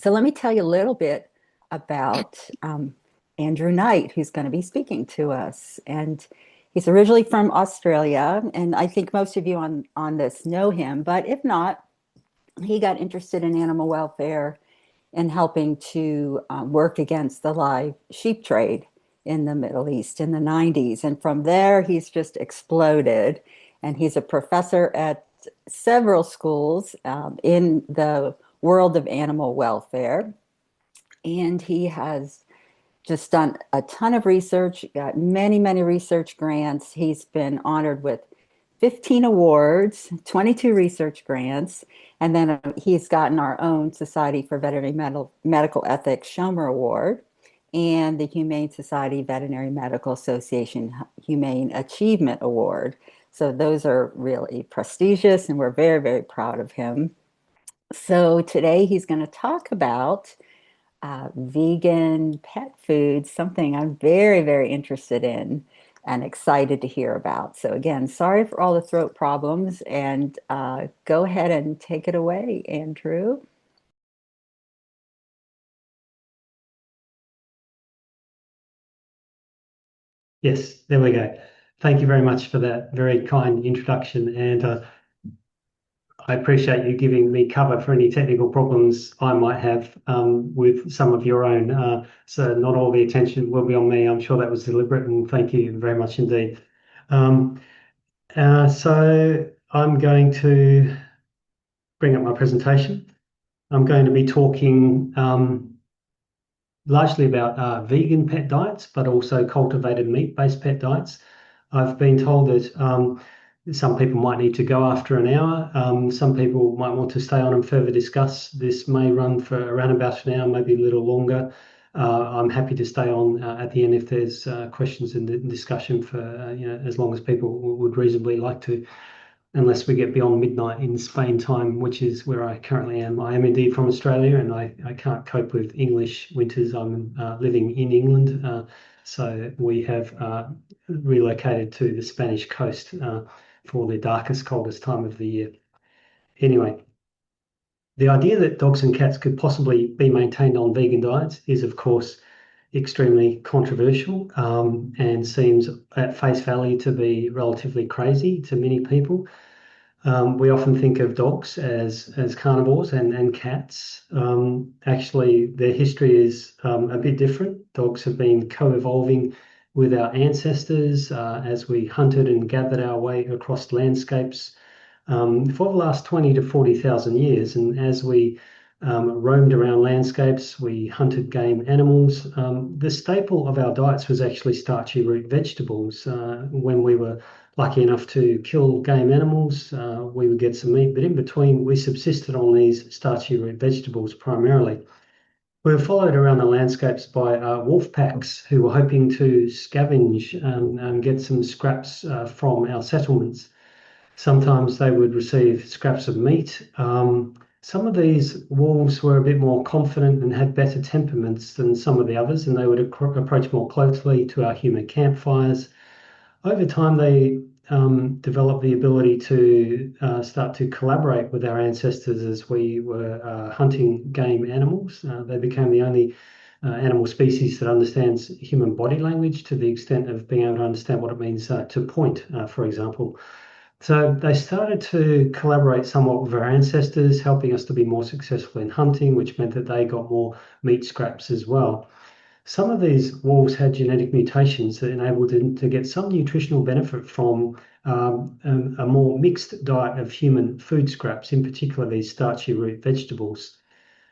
So let me tell you a little bit about Andrew Knight, who's going to be speaking to us. And he's originally from Australia, and I think most of you on this know him. But if not, he got interested in animal welfare and helping to work against the live sheep trade in the Middle East in the 90s. And from there, he's just exploded. And he's a professor at several schools in the world of animal welfare. And he has just done a ton of research, got many, many research grants. He's been honored with 15 awards, 22 research grants, and then he's gotten our own Society for Veterinary Medical Ethics Schomer Award and the Humane Society Veterinary Medical Association Humane Achievement Award. So those are really prestigious, and we're very, very proud of him. So today he's going to talk about vegan pet food, something I'm very, very interested in and excited to hear about. So again, sorry for all the throat problems, and go ahead and take it away, Andrew. Yes, there we go. Thank you very much for that very kind introduction. And I appreciate you giving me cover for any technical problems I might have with some of your own. So not all the attention will be on me. I'm sure that was deliberate, and thank you very much indeed. Um, so I'm going to bring up my presentation. I'm going to be talking largely about vegan pet diets, but also cultivated meat-based pet diets. I've been told that some people might need to go after an hour. Some people might want to stay on and further discuss. This may run for around about an hour, maybe a little longer. I'm happy to stay on at the end if there's questions in the discussion for as long as people would reasonably like to, unless we get beyond midnight in Spain time, which is where I currently am. I am indeed from Australia, and I can't cope with English winters. I'm living in England, so we have relocated to the Spanish coast for the darkest, coldest time of the year. Anyway, the idea that dogs and cats could possibly be maintained on vegan diets is, of course, extremely controversial and seems at face value to be relatively crazy to many people. We often think of dogs as carnivores and cats. Actually, their history is a bit different. Dogs have been co-evolving with our ancestors as we hunted and gathered our way across landscapes for the last 20 to 40,000 years. And as we roamed around landscapes, we hunted game animals. The staple of our diets was actually starchy root vegetables. When we were lucky enough to kill game animals, we would get some meat, but in between, we subsisted on these starchy root vegetables primarily. We were followed around the landscapes by wolf packs who were hoping to scavenge and get some scraps from our settlements. Sometimes they would receive scraps of meat. Some of these wolves were a bit more confident and had better temperaments than some of the others, and they would approach more closely to our human campfires. Over time, they developed the ability to start to collaborate with our ancestors as we were hunting game animals. They became the only animal species that understands human body language to the extent of being able to understand what it means to point, for example. So they started to collaborate somewhat with our ancestors, helping us to be more successful in hunting, which meant that they got more meat scraps as well. Some of these wolves had genetic mutations that enabled them to get some nutritional benefit from a more mixed diet of human food scraps, in particular these starchy root vegetables.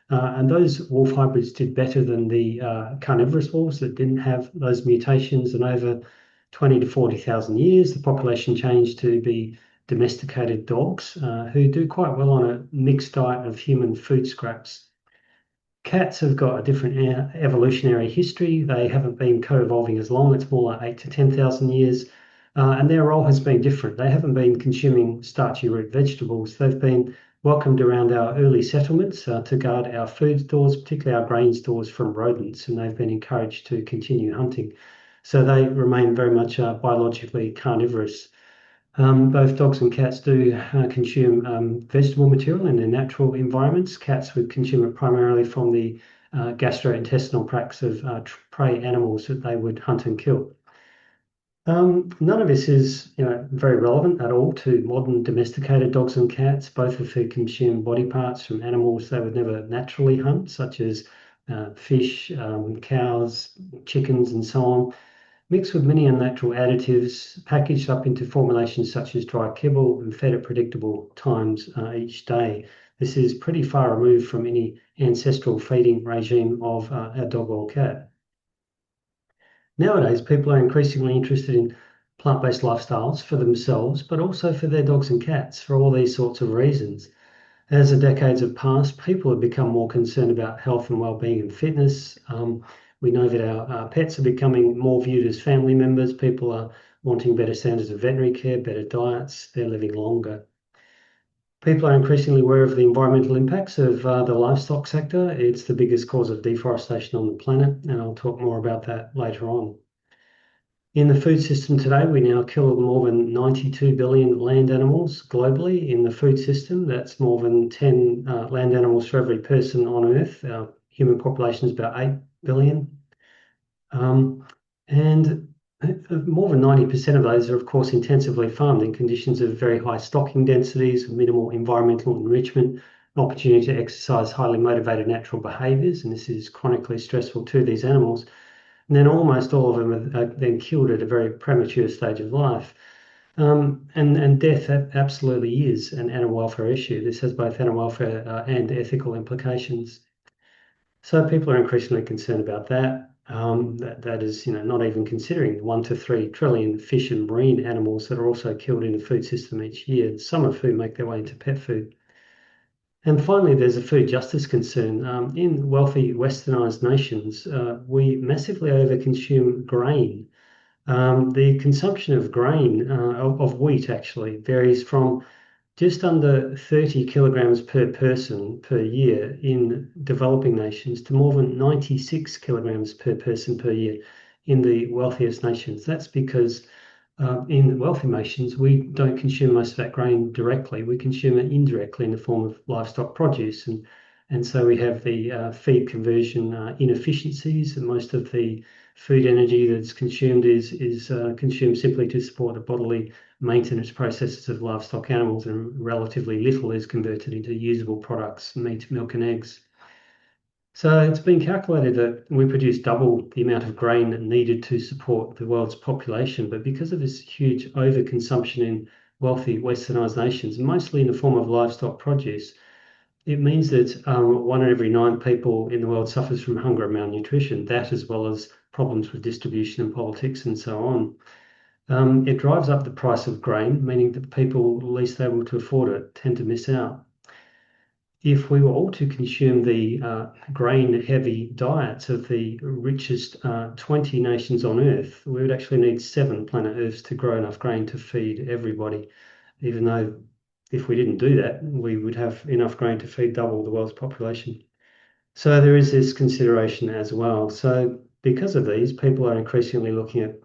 And those wolf hybrids did better than the carnivorous wolves that didn't have those mutations. And over 20 to 40,000 years, the population changed to be domesticated dogs who do quite well on a mixed diet of human food scraps. Cats have got a different evolutionary history. They haven't been co-evolving as long. It's more like 8 to 10,000 years. And their role has been different. They haven't been consuming starchy root vegetables. They've been welcomed around our early settlements to guard our food stores, particularly our grain stores, from rodents, and they've been encouraged to continue hunting. So they remain very much biologically carnivorous. Both dogs and cats do consume vegetable material in their natural environments. Cats would consume it primarily from the gastrointestinal tracts of prey animals that they would hunt and kill. None of this is, very relevant at all to modern domesticated dogs and cats, both of who consume body parts from animals they would never naturally hunt, such as fish, cows, chickens, and so on, mixed with many unnatural additives, packaged up into formulations such as dry kibble and fed at predictable times each day. This is pretty far removed from any ancestral feeding regime of a dog or cat. Nowadays, people are increasingly interested in plant-based lifestyles for themselves, but also for their dogs and cats for all these sorts of reasons. As the decades have passed, people have become more concerned about health and well-being and fitness. We know that our pets are becoming more viewed as family members. People are wanting better standards of veterinary care, better diets. They're living longer. People are increasingly aware of the environmental impacts of the livestock sector. It's the biggest cause of deforestation on the planet, and I'll talk more about that later on. In the food system today, we now kill more than 92 billion land animals globally in the food system. That's more than 10 land animals for every person on Earth. Our human population is about 8 billion. And more than 90% of those are, of course, intensively farmed in conditions of very high stocking densities, minimal environmental enrichment, opportunity to exercise highly motivated natural behaviours, and this is chronically stressful to these animals. And then almost all of them are then killed at a very premature stage of life. And death absolutely is an animal welfare issue. This has both animal welfare and ethical implications. So people are increasingly concerned about that. That is, not even considering the 1 to 3 trillion fish and marine animals that are also killed in the food system each year, some of whom make their way into pet food. And finally, there's a food justice concern. In wealthy westernized nations, we massively overconsume grain. The consumption of grain, of wheat actually, varies from just under 30 kilograms per person per year in developing nations to more than 96 kilograms per person per year in the wealthiest nations. That's because in wealthy nations, we don't consume most of that grain directly. We consume it indirectly in the form of livestock produce. And so we have the feed conversion inefficiencies, and most of the food energy that's consumed is consumed simply to support the bodily maintenance processes of livestock animals, and relatively little is converted into usable products, meat, milk, and eggs. So it's been calculated that we produce double the amount of grain needed to support the world's population, but because of this huge overconsumption in wealthy westernized nations, mostly in the form of livestock produce, it means that 1 in every 9 people in the world suffers from hunger and malnutrition, that as well as problems with distribution and politics and so on. It drives up the price of grain, meaning that people least able to afford it tend to miss out. If we were all to consume the grain-heavy diets of the richest 20 nations on Earth, we would actually need 7 planet Earths to grow enough grain to feed everybody, even though if we didn't do that, we would have enough grain to feed double the world's population. So there is this consideration as well. So because of these, people are increasingly looking at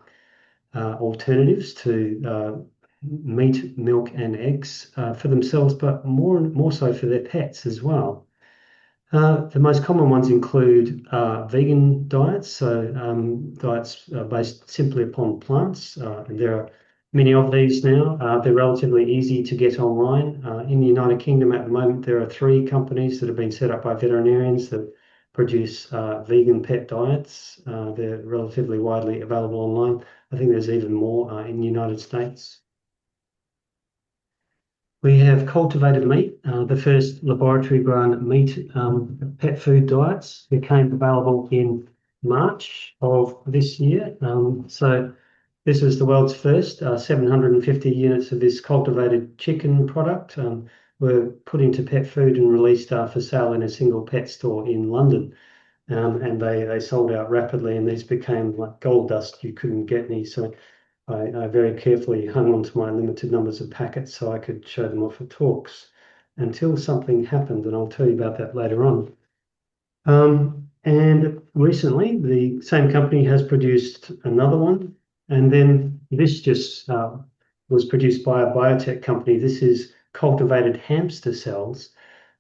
alternatives to meat, milk, and eggs for themselves, but more so for their pets as well. The most common ones include vegan diets, so diets based simply upon plants, and there are many of these now. They're relatively easy to get online. In the United Kingdom at the moment, there are 3 companies that have been set up by veterinarians that produce vegan pet diets. They're relatively widely available online. I think there's even more in the United States. We have cultivated meat. The first laboratory-grown meat pet food diets became available in March of this year. So this was the world's first. 750 units of this cultivated chicken product were put into pet food and released for sale in a single pet store in London. And they sold out rapidly, and these became like gold dust. You couldn't get any. So I very carefully hung on to my limited numbers of packets so I could show them off at talks until something happened, and I'll tell you about that later on. And recently, the same company has produced another one, and then this just was produced by a biotech company. This is cultivated hamster cells,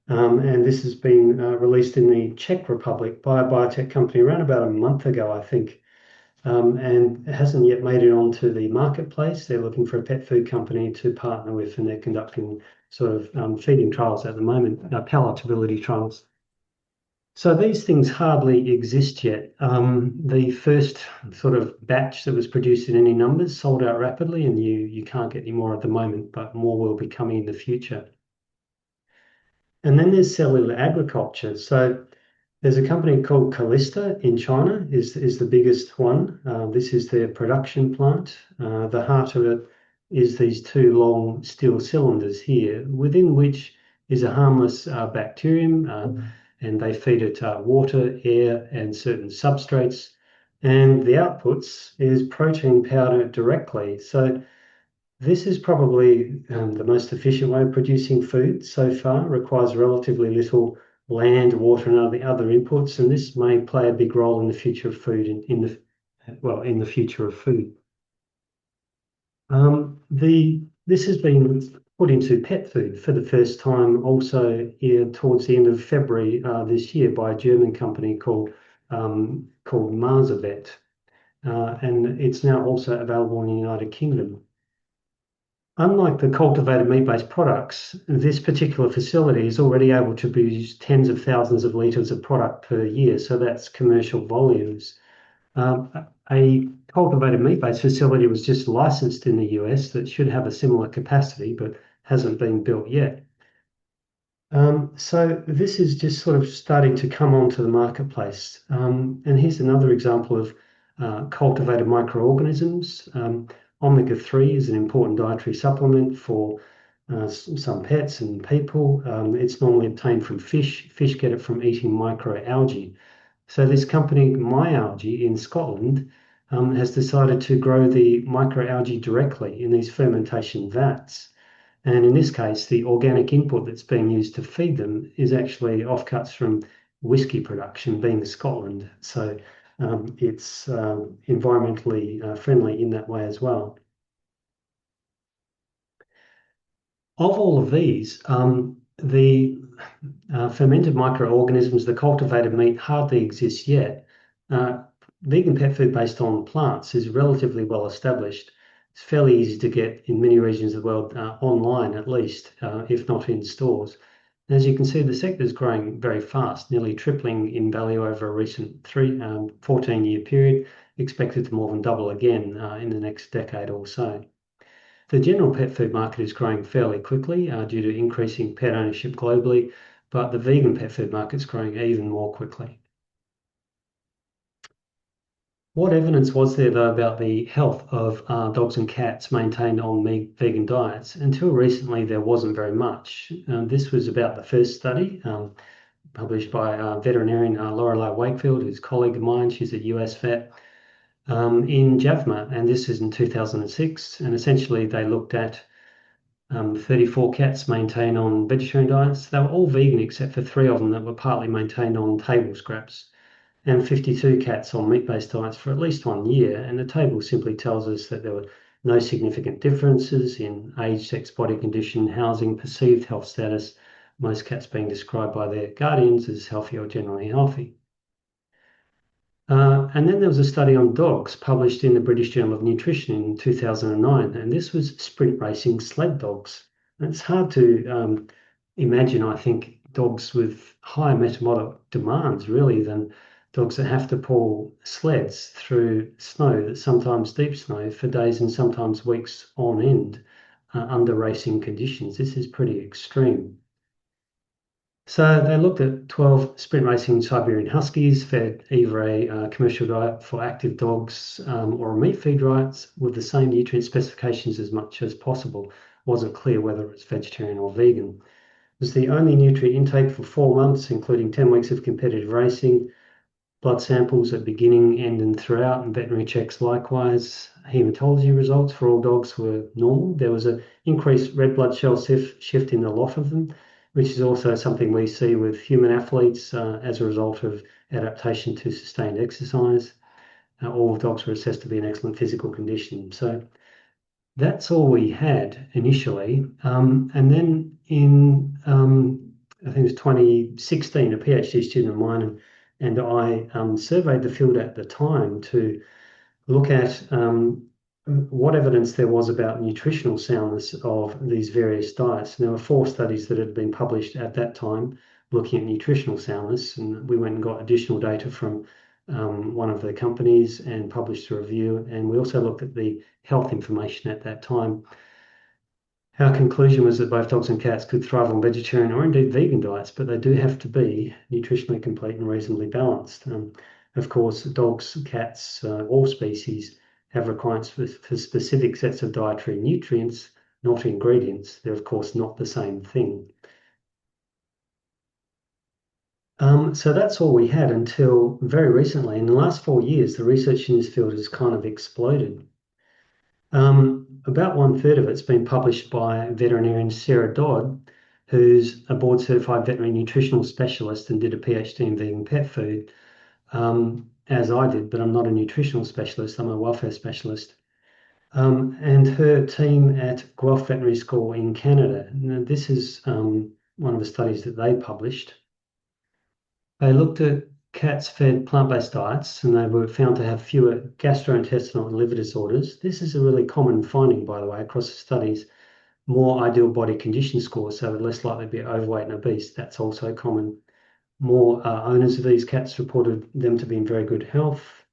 and this has been released in the Czech Republic by a biotech company around about a month ago, I think. And it hasn't yet made it onto the marketplace. They're looking for a pet food company to partner with, and they're conducting sort of feeding trials at the moment, palatability trials. So these things hardly exist yet. The first sort of batch that was produced in any numbers sold out rapidly, and you can't get any more at the moment, but more will be coming in the future. And then there's cellular agriculture. So there's a company called Callista in China is the biggest one. This is their production plant. The heart of it is these two long steel cylinders here, within which is a harmless bacterium, and they feed it water, air, and certain substrates. And the outputs is protein powder directly. So this is probably the most efficient way of producing food so far, requires relatively little land, water, and other inputs, and this may play a big role in the future of food, in the future of food. This has been put into pet food for the first time also here towards the end of February this year by a German company called Marsavet, and it's now also available in the United Kingdom. Unlike the cultivated meat-based products, this particular facility is already able to produce tens of thousands of litres of product per year, so that's commercial volumes. A cultivated meat-based facility was just licensed in the US that should have a similar capacity, but hasn't been built yet. So this is just sort of starting to come onto the marketplace. And here's another example of cultivated microorganisms. Omega-3 is an important dietary supplement for some pets and people. It's normally obtained from fish. Fish get it from eating microalgae. So this company, MyAlgae in Scotland, has decided to grow the microalgae directly in these fermentation vats. And in this case, the organic input that's being used to feed them is actually offcuts from whiskey production, being Scotland. So it's environmentally friendly in that way as well. Of all of these, the fermented microorganisms, the cultivated meat, hardly exists yet. Vegan pet food based on plants is relatively well established. It's fairly easy to get in many regions of the world, online at least, if not in stores. As you can see, the sector is growing very fast, nearly tripling in value over a recent 14-year period, expected to more than double again in the next decade or so. The general pet food market is growing fairly quickly due to increasing pet ownership globally, but the vegan pet food market is growing even more quickly. What evidence was there, though, about the health of dogs and cats maintained on vegan diets? Until recently, there wasn't very much. This was about the first study published by veterinarian Lorelei Wakefield, who's a colleague of mine. She's a US vet in JAVMA, and this is in 2006. And essentially, they looked at 34 cats maintained on vegetarian diets. They were all vegan except for 3 of them that were partly maintained on table scraps, and 52 cats on meat-based diets for at least 1 year. And the table simply tells us that there were no significant differences in age, sex, body condition, housing, perceived health status, most cats being described by their guardians as healthy or generally healthy. And then there was a study on dogs published in the British Journal of Nutrition in 2009, and this was sprint racing sled dogs. And it's hard to imagine, I think, dogs with higher metabolic demands really than dogs that have to pull sleds through snow, sometimes deep snow, for days and sometimes weeks on end under racing conditions. This is pretty extreme. So they looked at 12 sprint racing Siberian Huskies, fed either a commercial diet for active dogs or a meat feed diet with the same nutrient specifications as much as possible. Wasn't clear whether it's vegetarian or vegan. It was the only nutrient intake for 4 months, including 10 weeks of competitive racing, blood samples at beginning, end, and throughout, and veterinary checks likewise. Hematology results for all dogs were normal. There was an increased red blood cell shift in a lot of them, which is also something we see with human athletes as a result of adaptation to sustained exercise. All dogs were assessed to be in excellent physical condition. So That's all we had initially. And then in, I think it was 2016, a PhD student of mine and I surveyed the field at the time to look at what evidence there was about nutritional soundness of these various diets. And there were 4 studies that had been published at that time looking at nutritional soundness, and we went and got additional data from one of the companies and published a review. And we also looked at the health information at that time. Our conclusion was that both dogs and cats could thrive on vegetarian or indeed vegan diets, but they do have to be nutritionally complete and reasonably balanced. Of course, dogs, cats, all species have requirements for specific sets of dietary nutrients, not ingredients. They're, of course, not the same thing. So that's all we had until very recently. In the last 4 years, the research in this field has kind of exploded. About 1/3 of it's been published by veterinarian Sarah Dodd, who's a board certified veterinary nutritional specialist and did a PhD in vegan pet food, as I did, but I'm not a nutritional specialist, I'm a welfare specialist. And her team at Guelph Veterinary School in Canada. Now, this is one of the studies that they published. They looked at cats fed plant-based diets, and they were found to have fewer gastrointestinal and liver disorders. This is a really common finding, by the way, across the studies. More ideal body condition scores, so they're less likely to be overweight and obese. That's also common. More owners of these cats reported them to be in very good health.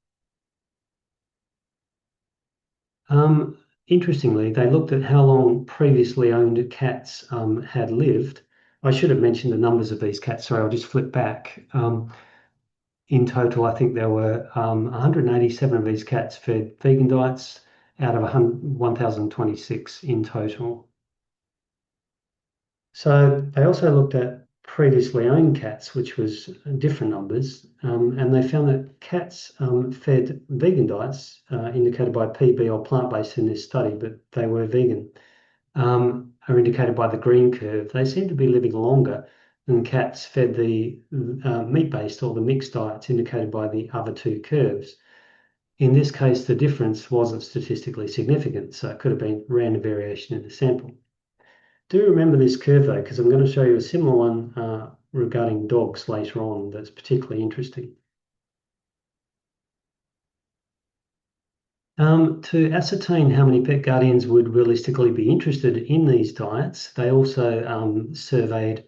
Interestingly, they looked at how long previously owned cats had lived. I should have mentioned the numbers of these cats. Sorry, I'll just flip back. In total, I think there were 187 of these cats fed vegan diets out of 1,026 in total. So they also looked at previously owned cats, which was different numbers, and they found that cats fed vegan diets, indicated by PB or plant-based in this study, but they were vegan, are indicated by the green curve. They seem to be living longer than cats fed the meat-based or the mixed diets, indicated by the other 2 curves. In this case, the difference wasn't statistically significant, so it could have been random variation in the sample. Do remember this curve though, because I'm going to show you a similar one regarding dogs later on that's particularly interesting. To ascertain how many pet guardians would realistically be interested in these diets, they also surveyed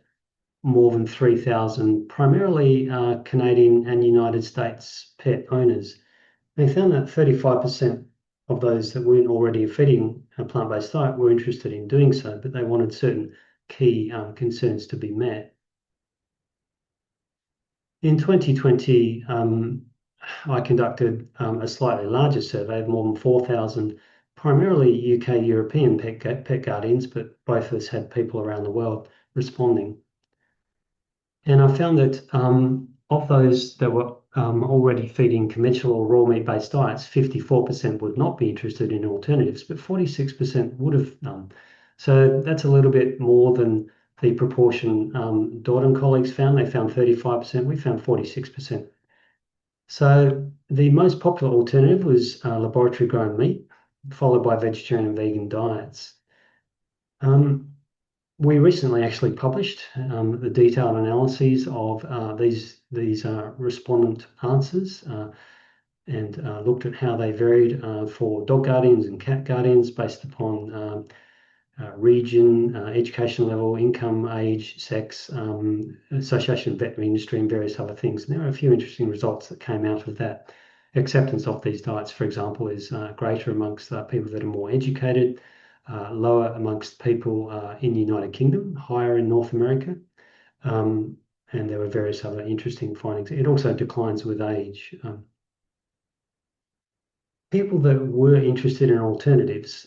more than 3,000, primarily Canadian and United States pet owners. They found that 35% of those that weren't already feeding a plant-based diet were interested in doing so, but they wanted certain key concerns to be met. In 2020, I conducted a slightly larger survey of more than 4,000, primarily UK European pet guardians, but both of us had people around the world responding. And I found that of those that were already feeding conventional or raw meat-based diets, 54% would not be interested in alternatives, but 46% would have done. So that's a little bit more than the proportion Dodd and colleagues found. They found 35%, we found 46%. So the most popular alternative was laboratory-grown meat, followed by vegetarian and vegan diets. We recently actually published the detailed analyses of these respondent answers and looked at how they varied for dog guardians and cat guardians based upon region, education level, income, age, sex, association of veterinary industry, and various other things. And there are a few interesting results that came out of that. Acceptance of these diets, for example, is greater amongst people that are more educated, lower amongst people in the United Kingdom, higher in North America, and there were various other interesting findings. It also declines with age. People that were interested in alternatives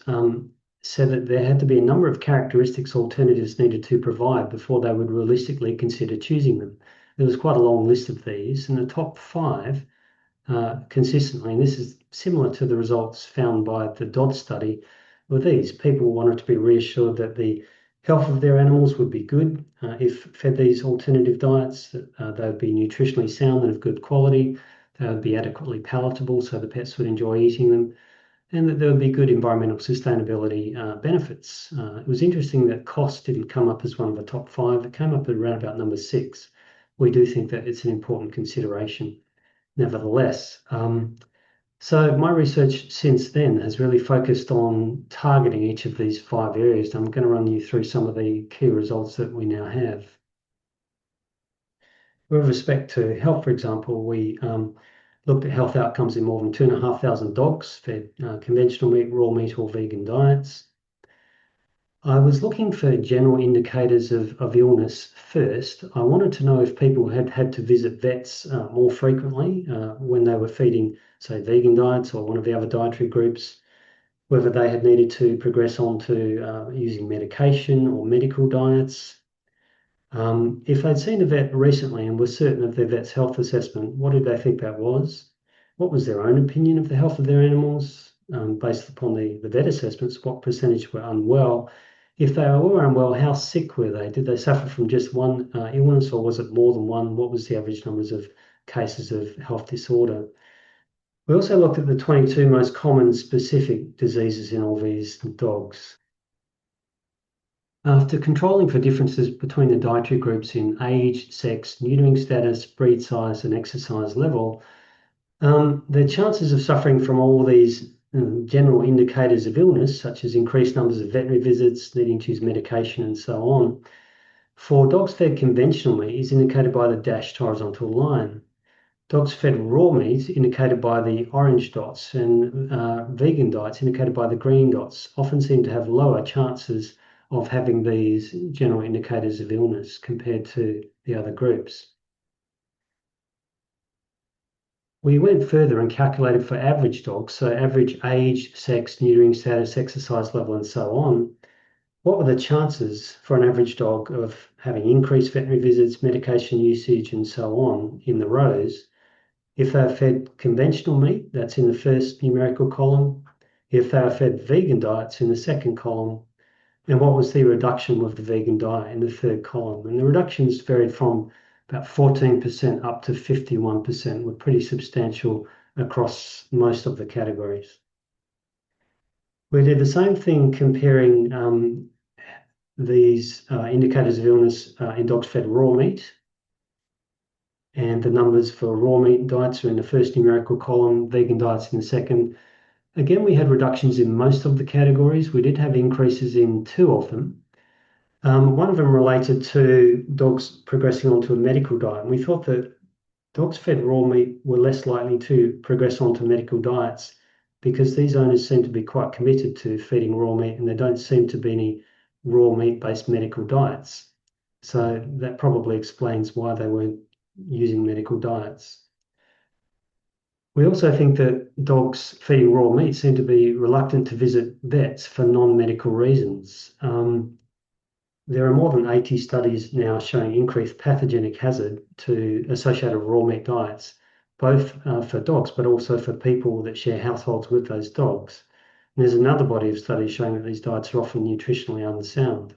said that there had to be a number of characteristics alternatives needed to provide before they would realistically consider choosing them. There was quite a long list of these, and the top 5 consistently, and this is similar to the results found by the Dodd study, were these. People wanted to be reassured that the health of their animals would be good if fed these alternative diets, that they would be nutritionally sound and of good quality, they would be adequately palatable so the pets would enjoy eating them. and that there would be good environmental sustainability benefits. It was interesting that cost didn't come up as one of the top 5. It came up at around about number 6. We do think that it's an important consideration, nevertheless. So my research since then has really focused on targeting each of these 5 areas. I'm going to run you through some of the key results that we now have. With respect to health, for example, we looked at health outcomes in more than 2,500 dogs fed conventional meat, raw meat, or vegan diets. I was looking for general indicators of illness first. I wanted to know if people had had to visit vets more frequently when they were feeding, say, vegan diets or one of the other dietary groups, whether they had needed to progress on to using medication or medical diets. If they'd seen a vet recently and were certain of their vet's health assessment, what did they think that was? What was their own opinion of the health of their animals? Based upon the vet assessments, what percentage were unwell? If they were unwell, how sick were they? Did they suffer from just one illness, or was it more than one? What was the average numbers of cases of health disorder? We also looked at the 22 most common specific diseases in all these dogs. After controlling for differences between the dietary groups in age, sex, neutering status, breed size, and exercise level, the chances of suffering from all these general indicators of illness, such as increased numbers of veterinary visits, needing to use medication, and so on, for dogs fed conventional meat is indicated by the dashed horizontal line. Dogs fed raw meat indicated by the orange dots, and vegan diets indicated by the green dots often seem to have lower chances of having these general indicators of illness compared to the other groups. We went further and calculated for average dogs, so average age, sex, neutering status, exercise level, and so on. What were the chances for an average dog of having increased veterinary visits, medication usage, and so on in the rows if they are fed conventional meat? That's in the first numerical column. If they are fed vegan diets in the second column, and what was the reduction of the vegan diet in the third column? And the reductions varied from about 14% up to 51%, were pretty substantial across most of the categories. We did the same thing comparing these indicators of illness in dogs fed raw meat. And the numbers for raw meat diets are in the first numerical column, vegan diets in the second. Again, we had reductions in most of the categories. We did have increases in 2 of them. One of them related to dogs progressing onto a medical diet. And we thought that dogs fed raw meat were less likely to progress onto medical diets because these owners seem to be quite committed to feeding raw meat, and there don't seem to be any raw meat-based medical diets. So that probably explains why they weren't using medical diets. We also think that dogs feeding raw meat seem to be reluctant to visit vets for non-medical reasons. There are more than 80 studies now showing increased pathogenic hazard associated with raw meat diets, both for dogs, but also for people that share households with those dogs. And there's another body of studies showing that these diets are often nutritionally unsound.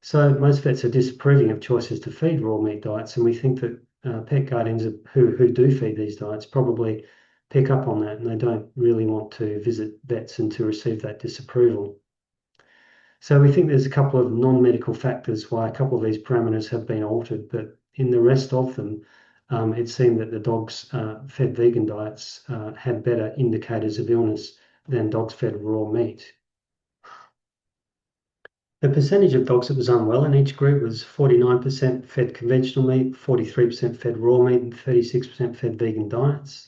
So most vets are disapproving of choices to feed raw meat diets, and we think that pet guardians who do feed these diets probably pick up on that, and they don't really want to visit vets and to receive that disapproval. So we think there's a couple of non-medical factors why a couple of these parameters have been altered, but in the rest of them, it seemed that the dogs fed vegan diets had better indicators of illness than dogs fed raw meat. The percentage of dogs that was unwell in each group was 49% fed conventional meat, 43% fed raw meat, and 36% fed vegan diets.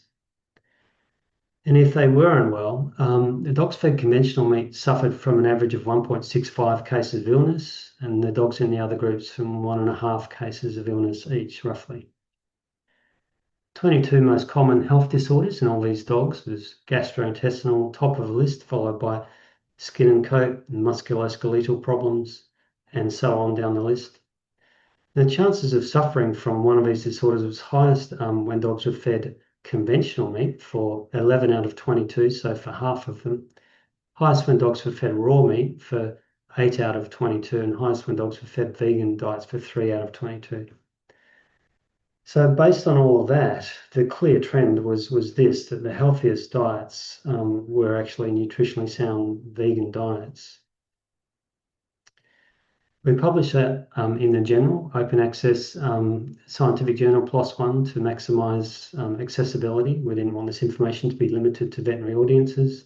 And if they were unwell, the dogs fed conventional meat suffered from an average of 1.65 cases of illness, and the dogs in the other groups from 1.5 cases of illness each, roughly. 22 most common health disorders in all these dogs was gastrointestinal, top of the list, followed by skin and coat, and musculoskeletal problems, and so on down the list. The chances of suffering from one of these disorders was highest when dogs were fed conventional meat for 11 out of 22, so for half of them. Highest when dogs were fed raw meat for 8 out of 22, and highest when dogs were fed vegan diets for 3 out of 22. So based on all of that, the clear trend was this, that the healthiest diets were actually nutritionally sound vegan diets. We published that in the journal, open access scientific journal PLOS One, to maximize accessibility. We didn't want this information to be limited to veterinary audiences.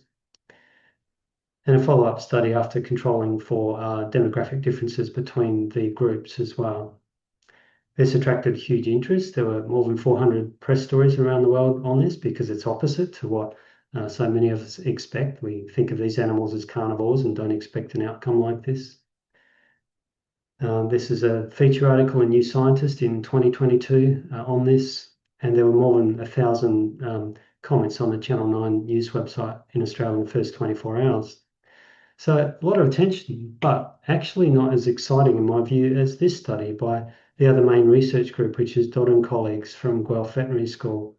And a follow-up study after controlling for demographic differences between the groups as well. This attracted huge interest. There were more than 400 press stories around the world on this because it's opposite to what so many of us expect. We think of these animals as carnivores and don't expect an outcome like this. This is a feature article in New Scientist in 2022 on this, and there were more than 1,000 comments on the Channel 9 news website in Australia in the first 24 hours. So a lot of attention, but actually not as exciting in my view as this study by the other main research group, which is Dodd and colleagues from Guelph Veterinary School.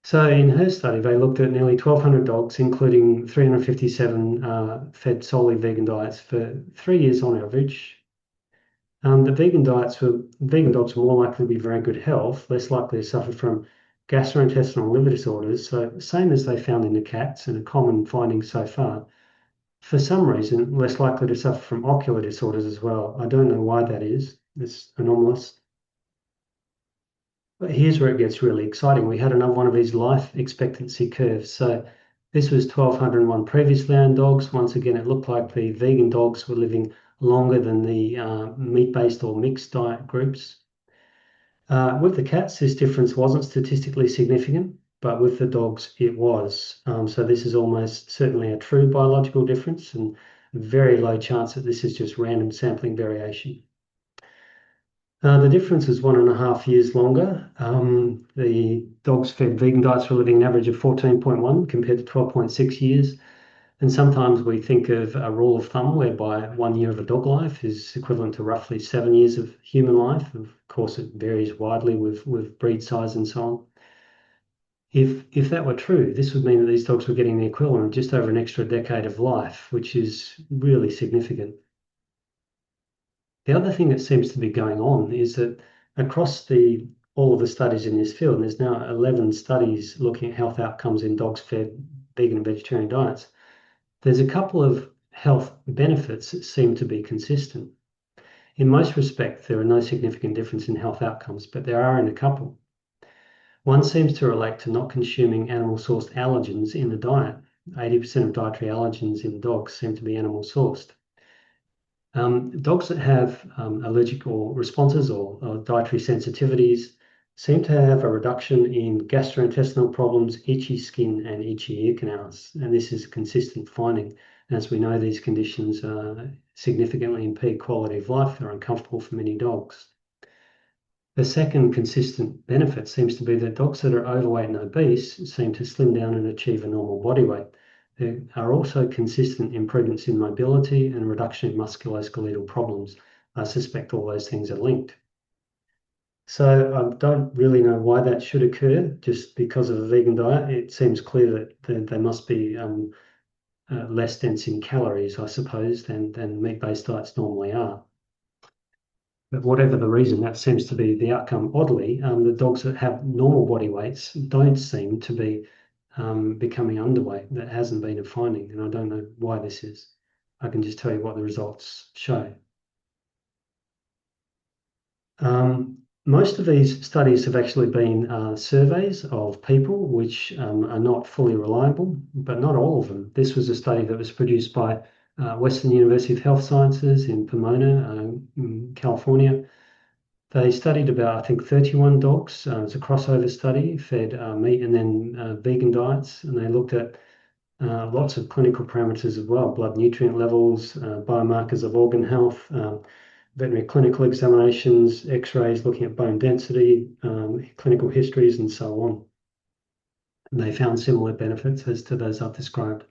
So in her study, they looked at nearly 1,200 dogs, including 357 fed solely vegan diets for 3 years on average. The vegan dogs were more likely to be very good health, less likely to suffer from gastrointestinal liver disorders, so same as they found in the cats and a common finding so far. For some reason, less likely to suffer from ocular disorders as well. I don't know why that is. It's anomalous. But here's where it gets really exciting. We had another one of these life expectancy curves. So this was 1,201 previously owned dogs. Once again, it looked like the vegan dogs were living longer than the meat-based or mixed diet groups. With the cats, this difference wasn't statistically significant, but with the dogs, it was. So this is almost certainly a true biological difference, and very low chance that this is just random sampling variation. The difference is 1.5 years longer. The dogs fed vegan diets were living an average of 14.1 compared to 12.6 years. And sometimes we think of a rule of thumb whereby 1 year of a dog life is equivalent to roughly 7 years of human life. Of course, it varies widely with breed size and so on. If that were true, this would mean that these dogs were getting the equivalent of just over an extra decade of life, which is really significant. The other thing that seems to be going on is that across all of the studies in this field, and there's now 11 studies looking at health outcomes in dogs fed vegan and vegetarian diets, there's a couple of health benefits that seem to be consistent. In most respects, there are no significant difference in health outcomes, but there are in a couple. One seems to relate to not consuming animal-sourced allergens in the diet. 80% of dietary allergens in dogs seem to be animal-sourced. Dogs that have allergic or responses or dietary sensitivities seem to have a reduction in gastrointestinal problems, itchy skin, and itchy ear canals. And this is a consistent finding. As we know, these conditions significantly impede quality of life. They're uncomfortable for many dogs. The second consistent benefit seems to be that dogs that are overweight and obese seem to slim down and achieve a normal body weight. There are also consistent improvements in mobility and reduction in musculoskeletal problems. I suspect all those things are linked. So I don't really know why that should occur just because of a vegan diet. It seems clear that they must be less dense in calories, I suppose, than meat-based diets normally are. But whatever the reason, that seems to be the outcome. Oddly, the dogs that have normal body weights don't seem to be becoming underweight. That hasn't been a finding, and I don't know why this is. I can just tell you what the results show. Most of these studies have actually been surveys of people, which are not fully reliable, but not all of them. This was a study that was produced by Western University of Health Sciences in Pomona, in California. They studied about, I think, 31 dogs. It was a crossover study, fed meat and then vegan diets, and they looked at lots of clinical parameters as well, blood nutrient levels, biomarkers of organ health, veterinary clinical examinations, x-rays looking at bone density, clinical histories, and so on. And they found similar benefits as to those I've described.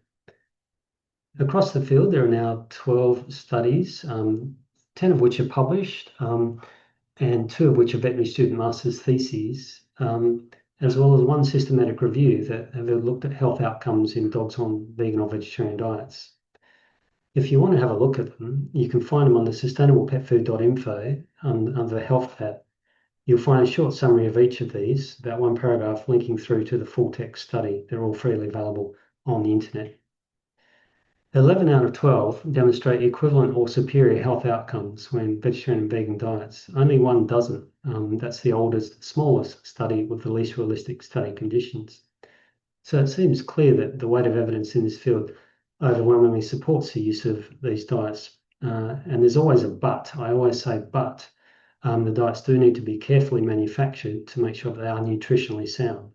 Across the field, there are now 12 studies, 10 of which are published, and 2 of which are veterinary student master's theses, as well as 1 systematic review that have looked at health outcomes in dogs on vegan or vegetarian diets. If you want to have a look at them, you can find them on the sustainablepetfood.info under the health tab. You'll find a short summary of each of these, about one paragraph linking through to the full text study. They're all freely available on the internet. 11 out of 12 demonstrate equivalent or superior health outcomes when vegetarian and vegan diets. Only one doesn't. That's the oldest, smallest study with the least realistic study conditions. So it seems clear that the weight of evidence in this field overwhelmingly supports the use of these diets. And there's always a but. I always say but. The diets do need to be carefully manufactured to make sure that they are nutritionally sound.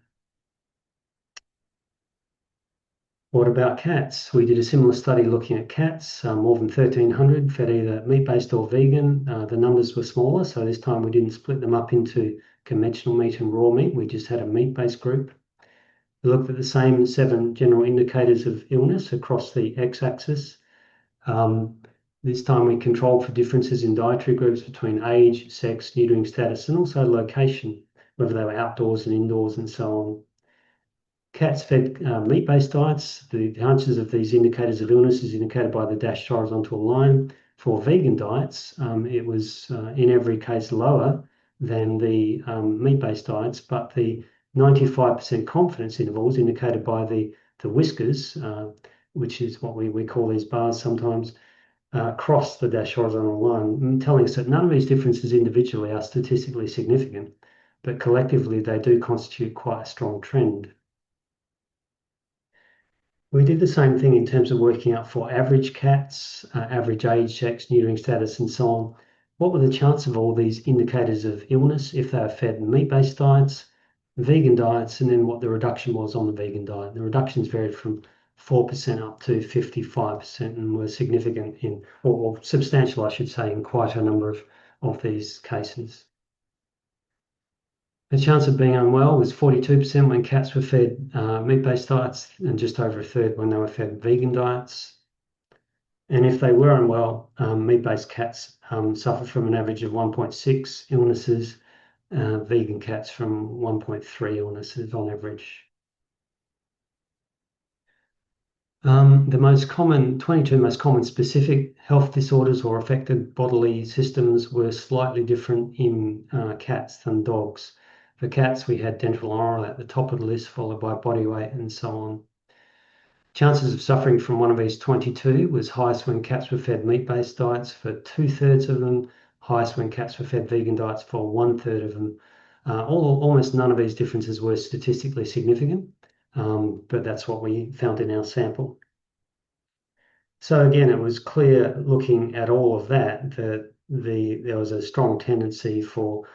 What about cats? We did a similar study looking at cats, more than 1,300 fed either meat-based or vegan. The numbers were smaller, so this time we didn't split them up into conventional meat and raw meat. We just had a meat-based group. We looked at the same 7 general indicators of illness across the x-axis. This time we controlled for differences in dietary groups between age, sex, neutering status, and also location, whether they were outdoors and indoors and so on. Cats fed meat-based diets. The chances of these indicators of illness is indicated by the dashed horizontal line. For vegan diets, it was in every case lower than the meat-based diets, but the 95% confidence intervals indicated by the whiskers, which is what we call these bars sometimes, cross the dashed horizontal line, telling us that none of these differences individually are statistically significant, but collectively they do constitute quite a strong trend. We did the same thing in terms of working out for average cats, average age, sex, neutering status, and so on. What were the chances of all these indicators of illness if they are fed meat-based diets, vegan diets, and then what the reduction was on the vegan diet? The reductions varied from 4% up to 55% and were significant in, or substantial, I should say, in quite a number of these cases. The chance of being unwell was 42% when cats were fed meat-based diets and just over a third when they were fed vegan diets. And if they were unwell, meat-based cats suffer from an average of 1.6 illnesses, vegan cats from 1.3 illnesses on average. The most common, 22 most common specific health disorders or affected bodily systems were slightly different in cats than dogs. For cats, we had dental and oral at the top of the list, followed by body weight and so on. Chances of suffering from one of these 22 was highest when cats were fed meat-based diets for 2/3 of them, highest when cats were fed vegan diets for 1/3 of them. Almost none of these differences were statistically significant, but that's what we found in our sample. So again, it was clear looking at all of that there was a strong tendency for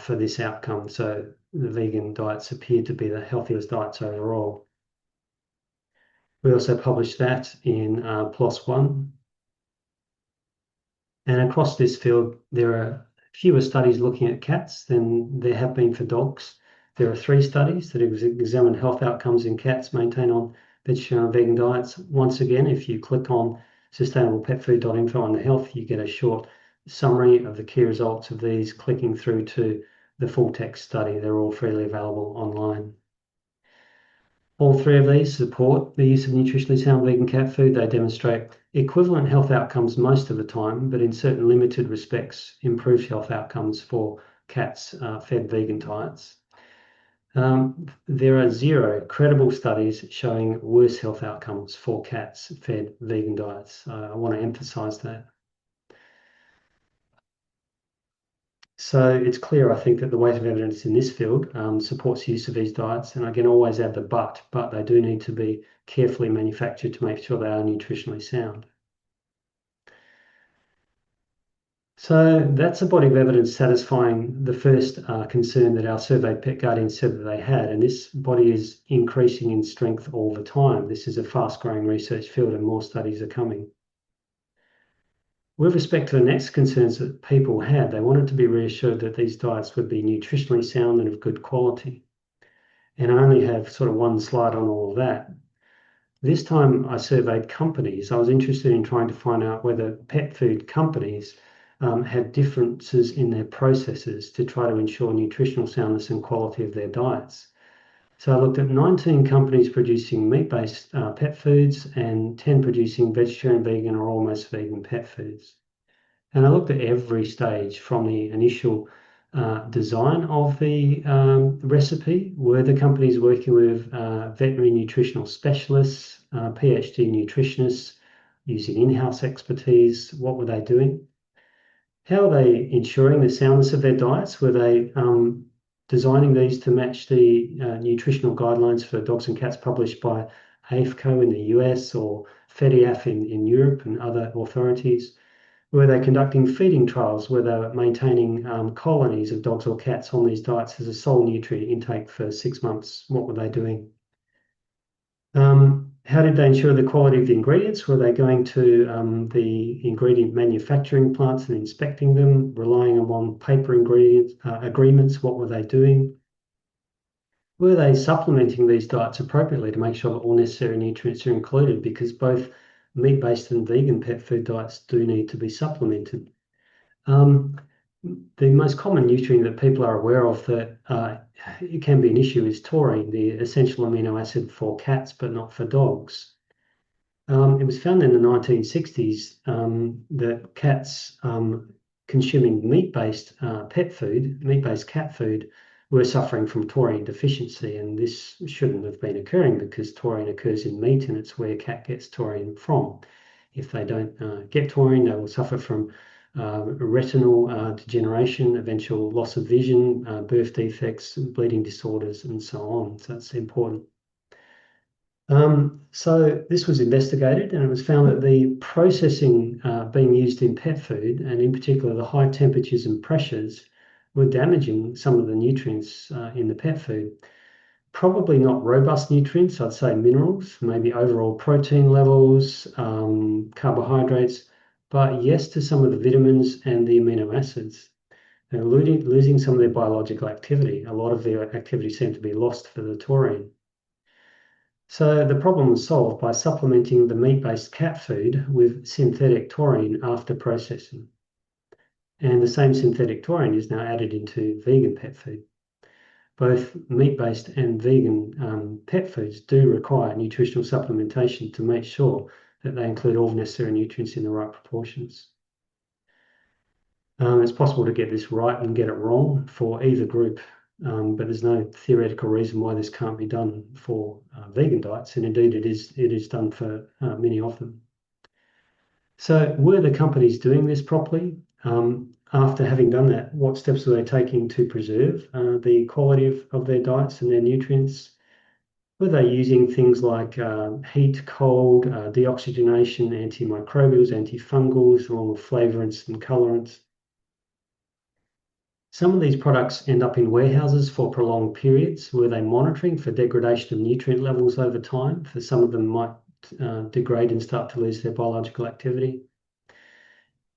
this outcome. So the vegan diets appeared to be the healthiest diets overall. We also published that in PLOS One. And across this field, there are fewer studies looking at cats than there have been for dogs. There are 3 studies that have examined health outcomes in cats maintained on vegetarian and vegan diets. Once again, if you click on sustainablepetfood.info under health, you get a short summary of the key results of these, clicking through to the full text study. They're all freely available online. All 3 of these support the use of nutritionally sound vegan cat food. They demonstrate equivalent health outcomes most of the time, but in certain limited respects, improved health outcomes for cats fed vegan diets. There are 0 credible studies showing worse health outcomes for cats fed vegan diets. I want to emphasize that. So it's clear, I think, that the weight of evidence in this field supports use of these diets. And I can always add the but they do need to be carefully manufactured to make sure they are nutritionally sound. So that's a body of evidence satisfying the first concern that our surveyed pet guardians said that they had, and this body is increasing in strength all the time. This is a fast-growing research field and more studies are coming. With respect to the next concerns that people had, they wanted to be reassured that these diets would be nutritionally sound and of good quality. And I only have sort of one slide on all of that. This time I surveyed companies. I was interested in trying to find out whether pet food companies had differences in their processes to try to ensure nutritional soundness and quality of their diets. So I looked at 19 companies producing meat-based pet foods and 10 producing vegetarian, vegan, or almost vegan pet foods. And I looked at every stage from the initial design of the recipe? Were the companies working with veterinary nutritional specialists, PhD nutritionists, using in-house expertise? What were they doing? How are they ensuring the soundness of their diets? Were they designing these to match the nutritional guidelines for dogs and cats published by AFCO in the US or FEDIAF in Europe and other authorities? Were they conducting feeding trials where they were maintaining colonies of dogs or cats on these diets as a sole nutrient intake for 6 months? What were they doing? How did they ensure the quality of the ingredients? Were they going to the ingredient manufacturing plants and inspecting them, relying on paper ingredient agreements? What were they doing? Were they supplementing these diets appropriately to make sure that all necessary nutrients are included? Because both meat-based and vegan pet food diets do need to be supplemented. The most common nutrient that people are aware of that it can be an issue is taurine, the essential amino acid for cats, but not for dogs. It was found in the 1960s that cats consuming meat-based pet food, meat-based cat food, were suffering from taurine deficiency, and this shouldn't have been occurring because taurine occurs in meat, and it's where cat gets taurine from. If they don't get taurine, they will suffer from retinal degeneration, eventual loss of vision, birth defects, bleeding disorders, and so on. So that's important. So this was investigated, and it was found that the processing being used in pet food, and in particular the high temperatures and pressures, were damaging some of the nutrients in the pet food. Probably not robust nutrients, I'd say minerals, maybe overall protein levels, carbohydrates, but yes to some of the vitamins and the amino acids. They're losing some of their biological activity. A lot of their activity seemed to be lost for the taurine. So the problem was solved by supplementing the meat-based cat food with synthetic taurine after processing. And the same synthetic taurine is now added into vegan pet food. Both meat-based and vegan pet foods do require nutritional supplementation to make sure that they include all necessary nutrients in the right proportions. It's possible to get this right and get it wrong for either group, but there's no theoretical reason why this can't be done for vegan diets, and indeed it is done for many of them. So were the companies doing this properly? After having done that, what steps were they taking to preserve the quality of their diets and their nutrients? Were they using things like heat, cold, deoxygenation, antimicrobials, antifungals, along with flavorants and colorants? Some of these products end up in warehouses for prolonged periods. Were they monitoring for degradation of nutrient levels over time? For some of them might degrade and start to lose their biological activity.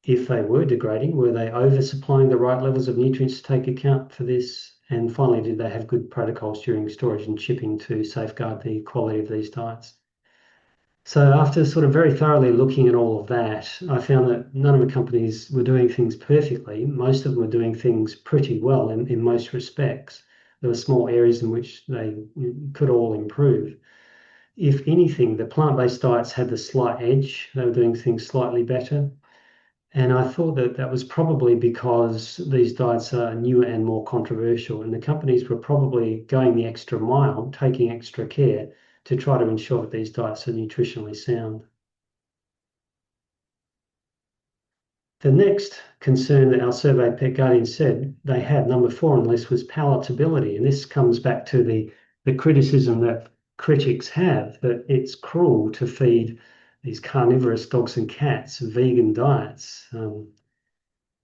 If they were degrading, were they oversupplying the right levels of nutrients to take account for this? And finally, did they have good protocols during storage and shipping to safeguard the quality of these diets? So after sort of very thoroughly looking at all of that, I found that none of the companies were doing things perfectly. Most of them were doing things pretty well in most respects. There were small areas in which they could all improve. If anything, the plant-based diets had the slight edge. They were doing things slightly better. And I thought that that was probably because these diets are newer and more controversial, and the companies were probably going the extra mile, taking extra care to try to ensure that these diets are nutritionally sound. The next concern that our surveyed pet guardians said they had, number 4 on the list, was palatability. And this comes back to the criticism that critics have that it's cruel to feed these carnivorous dogs and cats vegan diets.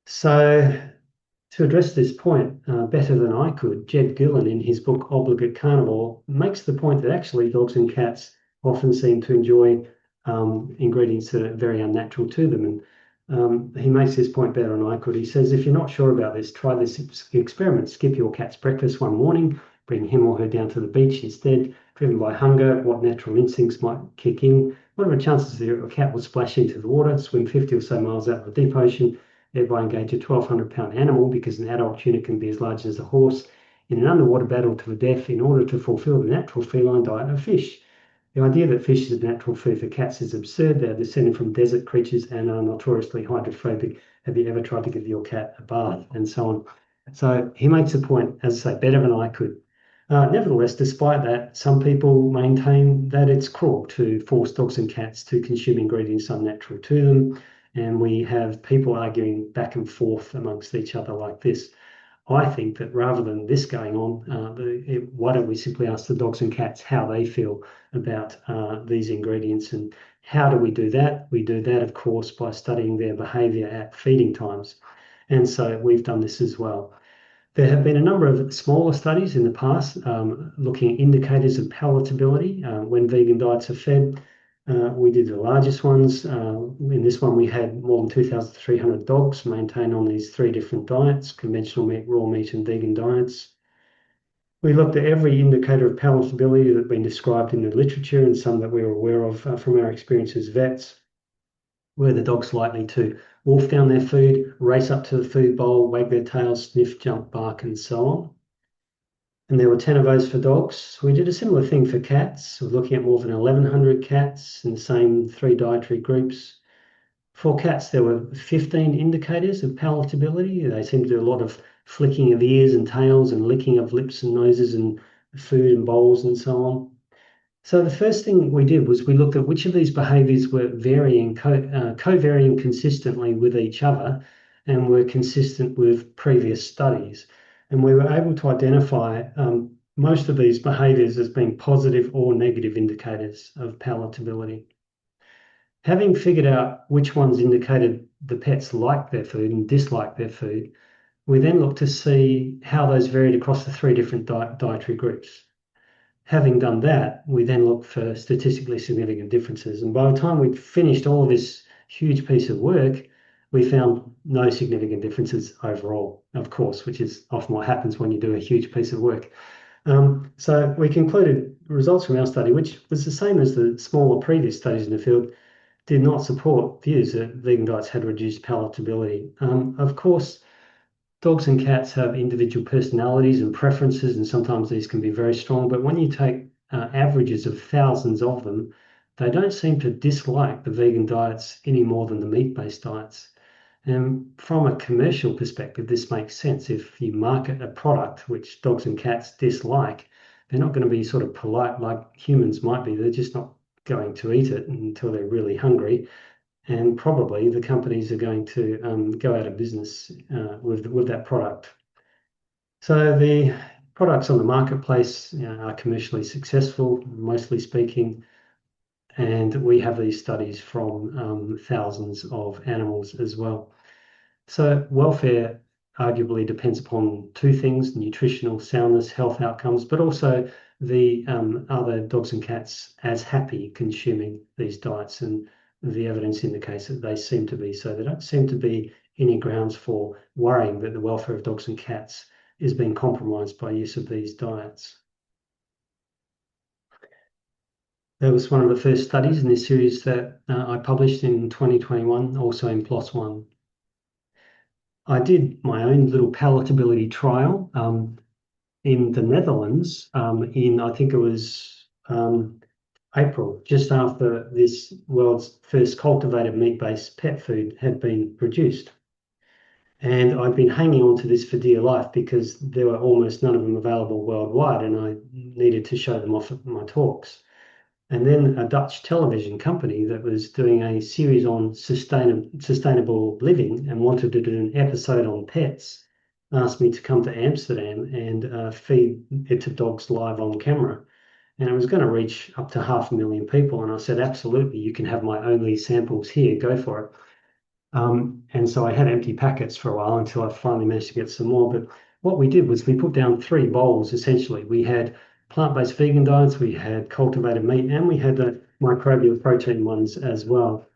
So to address this point better than I could, Jed Gillen in his book Obligate Carnivore makes the point that actually dogs and cats often seem to enjoy ingredients that are very unnatural to them. And he makes this point better than I could. He says, if you're not sure about this, try this experiment. Skip your cat's breakfast one morning, bring him or her down to the beach instead. Driven by hunger, what natural instincts might kick in? What are the chances that your cat will splash into the water, swim 50 or so miles out of the deep ocean, thereby engage a 1,200-pound animal, because an adult tuna can be as large as a horse, in an underwater battle to the death in order to fulfill the natural feline diet of fish? The idea that fish is a natural food for cats is absurd. They are descended from desert creatures and are notoriously hydrophobic. Have you ever tried to give your cat a bath? And so on. So he makes a point, as I say, better than I could. Nevertheless, despite that, some people maintain that it's cruel to force dogs and cats to consume ingredients unnatural to them. And we have people arguing back and forth amongst each other like this. I think that rather than this going on, why don't we simply ask the dogs and cats how they feel about these ingredients, and how do we do that? We do that, of course, by studying their behaviour at feeding times. And so we've done this as well. There have been a number of smaller studies in the past looking at indicators of palatability when vegan diets are fed. We did the largest ones. In this one, we had more than 2,300 dogs maintained on these three different diets: conventional meat, raw meat, and vegan diets. We looked at every indicator of palatability that had been described in the literature and some that we were aware of from our experience as vets. Were the dogs likely to wolf down their food, race up to the food bowl, wag their tails, sniff, jump, bark, and so on? And there were 10 of those for dogs. We did a similar thing for cats. We're looking at more than 1,100 cats in the same three dietary groups. For cats, there were 15 indicators of palatability. They seem to do a lot of flicking of ears and tails and licking of lips and noses and food and bowls and so on. So the first thing we did was we looked at which of these behaviours were co-varying consistently with each other and were consistent with previous studies. And we were able to identify most of these behaviours as being positive or negative indicators of palatability. Having figured out which ones indicated the pets liked their food and disliked their food, we then looked to see how those varied across the three different dietary groups. Having done that, we then looked for statistically significant differences. And by the time we'd finished all this huge piece of work, we found no significant differences overall, of course, which is often what happens when you do a huge piece of work. So we concluded results from our study, which was the same as the smaller previous studies in the field, did not support views that vegan diets had reduced palatability. Of course, dogs and cats have individual personalities and preferences, and sometimes these can be very strong. But when you take averages of thousands of them, they don't seem to dislike the vegan diets any more than the meat-based diets. And from a commercial perspective, this makes sense. If you market a product which dogs and cats dislike, they're not going to be sort of polite like humans might be. They're just not going to eat it until they're really hungry. And probably the companies are going to go out of business with that product. So the products on the marketplace are commercially successful, mostly speaking, and we have these studies from thousands of animals as well. So welfare arguably depends upon two things: nutritional soundness, health outcomes, but also the other dogs and cats as happy consuming these diets. And the evidence indicates that they seem to be. So there don't seem to be any grounds for worrying that the welfare of dogs and cats is being compromised by use of these diets. That was one of the first studies in this series that I published in 2021, also in PLOS One. I did my own little palatability trial in the Netherlands in, I think it was April, just after this world's first cultivated meat-based pet food had been produced. And I'd been hanging on to this for dear life because there were almost none of them available worldwide, and I needed to show them off at my talks. And then a Dutch television company that was doing a series on sustainable living and wanted to do an episode on pets asked me to come to Amsterdam and feed it to dogs live on camera. And it was going to reach up to 500,000 people. And I said, absolutely, you can have my only samples here, go for it. And so I had empty packets for a while until I finally managed to get some more. But what we did was we put down three bowls, essentially. We had plant-based vegan diets, we had cultivated meat, and we had the microbial protein ones as well.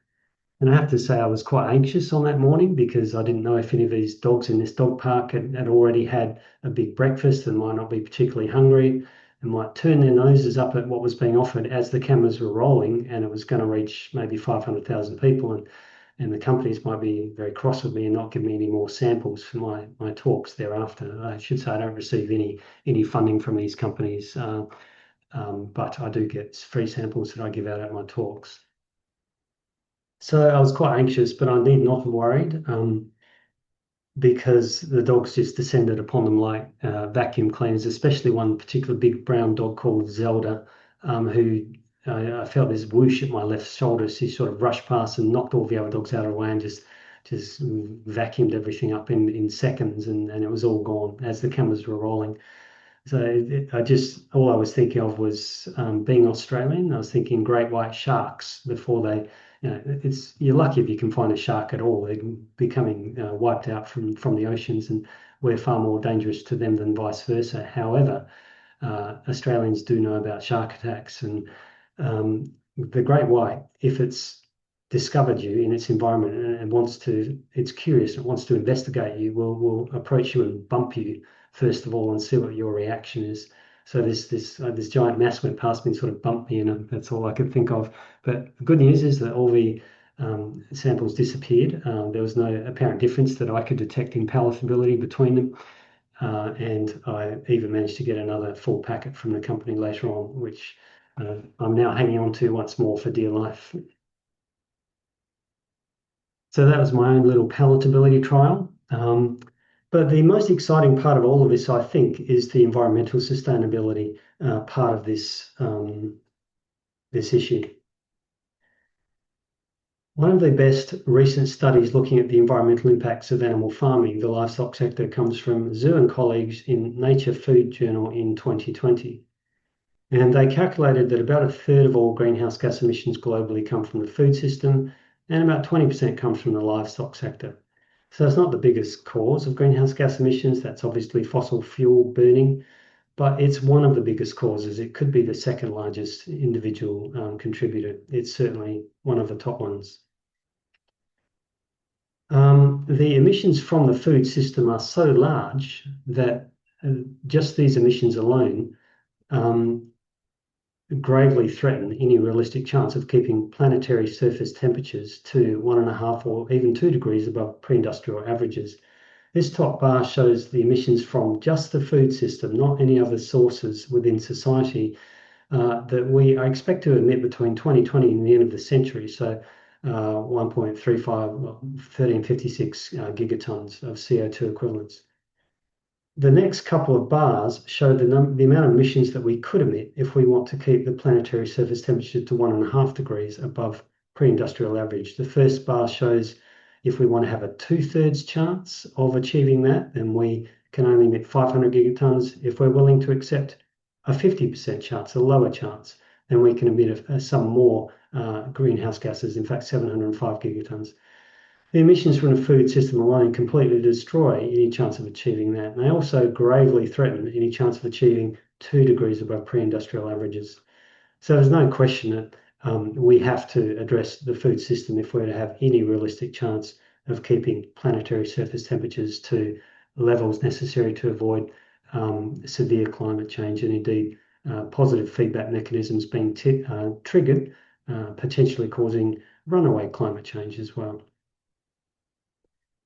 And I have to say I was quite anxious on that morning because I didn't know if any of these dogs in this dog park had already had a big breakfast and might not be particularly hungry and might turn their noses up at what was being offered as the cameras were rolling, and it was going to reach maybe 500,000 people. And the companies might be very cross with me and not give me any more samples for my talks thereafter. I should say I don't receive any funding from these companies, but I do get free samples that I give out at my talks. So I was quite anxious, but I need not have worried. because the dogs just descended upon them like vacuum cleaners, especially one particular big brown dog called Zelda, who I felt this whoosh at my left shoulder. She sort of rushed past and knocked all the other dogs out of the way and just vacuumed everything up in seconds, and it was all gone as the cameras were rolling. So all I was thinking of was being Australian. I was thinking great white sharks before they, you're lucky if you can find a shark at all. They're becoming wiped out from the oceans, and we're far more dangerous to them than vice versa. However, Australians do know about shark attacks, and the great white, if it's discovered you in its environment and it's curious, it wants to investigate you, will approach you and bump you first of all and see what your reaction is. So this giant mass went past me and sort of bumped me, and that's all I could think of. But the good news is that all the samples disappeared. There was no apparent difference that I could detect in palatability between them. And I even managed to get another full packet from the company later on, which I'm now hanging on to once more for dear life. So that was my own little palatability trial. But the most exciting part of all of this, I think, is the environmental sustainability part of this issue. One of the best recent studies looking at the environmental impacts of animal farming, the livestock sector, comes from Zhu and colleagues in Nature Food Journal in 2020. And they calculated that about a third of all greenhouse gas emissions globally come from the food system, and about 20% comes from the livestock sector. So it's not the biggest cause of greenhouse gas emissions. That's obviously fossil fuel burning, but it's one of the biggest causes. It could be the second largest individual contributor. It's certainly one of the top ones. The emissions from the food system are so large that just these emissions alone gravely threaten any realistic chance of keeping planetary surface temperatures to 1.5 or even 2 degrees above pre-industrial averages. This top bar shows the emissions from just the food system, not any other sources within society, that we are expect to emit between 2020 and the end of the century. So 1356 gigatons of CO2 equivalents. The next couple of bars show the amount of emissions that we could emit if we want to keep the planetary surface temperature to 1.5 degrees above pre-industrial average. The first bar shows if we want to have a 2/3 chance of achieving that, then we can only emit 500 gigatons. If we're willing to accept a 50% chance, a lower chance, then we can emit some more greenhouse gases, in fact, 705 gigatons. The emissions from the food system alone completely destroy any chance of achieving that. And they also gravely threaten any chance of achieving 2 degrees above pre-industrial averages. So there's no question that we have to address the food system if we're to have any realistic chance of keeping planetary surface temperatures to levels necessary to avoid severe climate change, and indeed positive feedback mechanisms being triggered, potentially causing runaway climate change as well.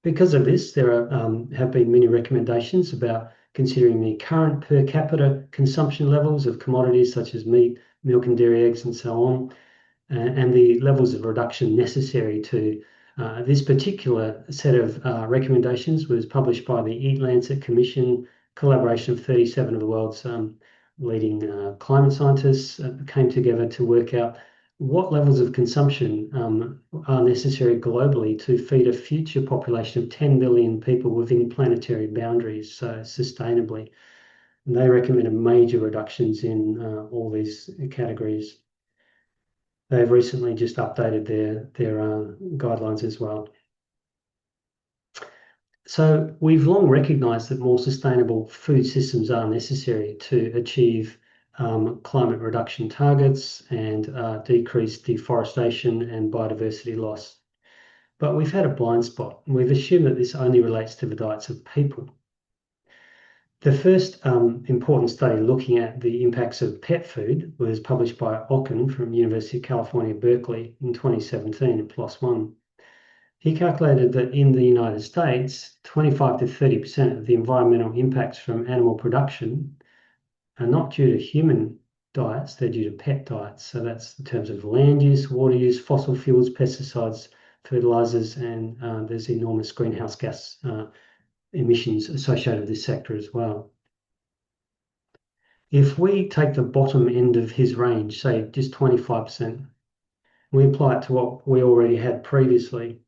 Because of this, there have been many recommendations about considering the current per capita consumption levels of commodities such as meat, milk and dairy, eggs, and so on, and the levels of reduction necessary to this particular set of recommendations was published by the Eat Lancet Commission, collaboration of 37 of the world's leading climate scientists came together to work out what levels of consumption are necessary globally to feed a future population of 10 billion people within planetary boundaries, so sustainably. And they recommended major reductions in all these categories. They've recently just updated their guidelines as well. So we've long recognised that more sustainable food systems are necessary to achieve climate reduction targets and decrease deforestation and biodiversity loss. But we've had a blind spot. We've assumed that this only relates to the diets of people. The first important study looking at the impacts of pet food was published by Ocken from University of California, Berkeley in 2017 in PLOS One. He calculated that in the United States, 25 to 30% of the environmental impacts from animal production are not due to human diets, they're due to pet diets. So that's in terms of land use, water use, fossil fuels, pesticides, fertilizers, and there's enormous greenhouse gas emissions associated with this sector as well. If we take the bottom end of his range, say just 25%, we apply it to what we already had previously,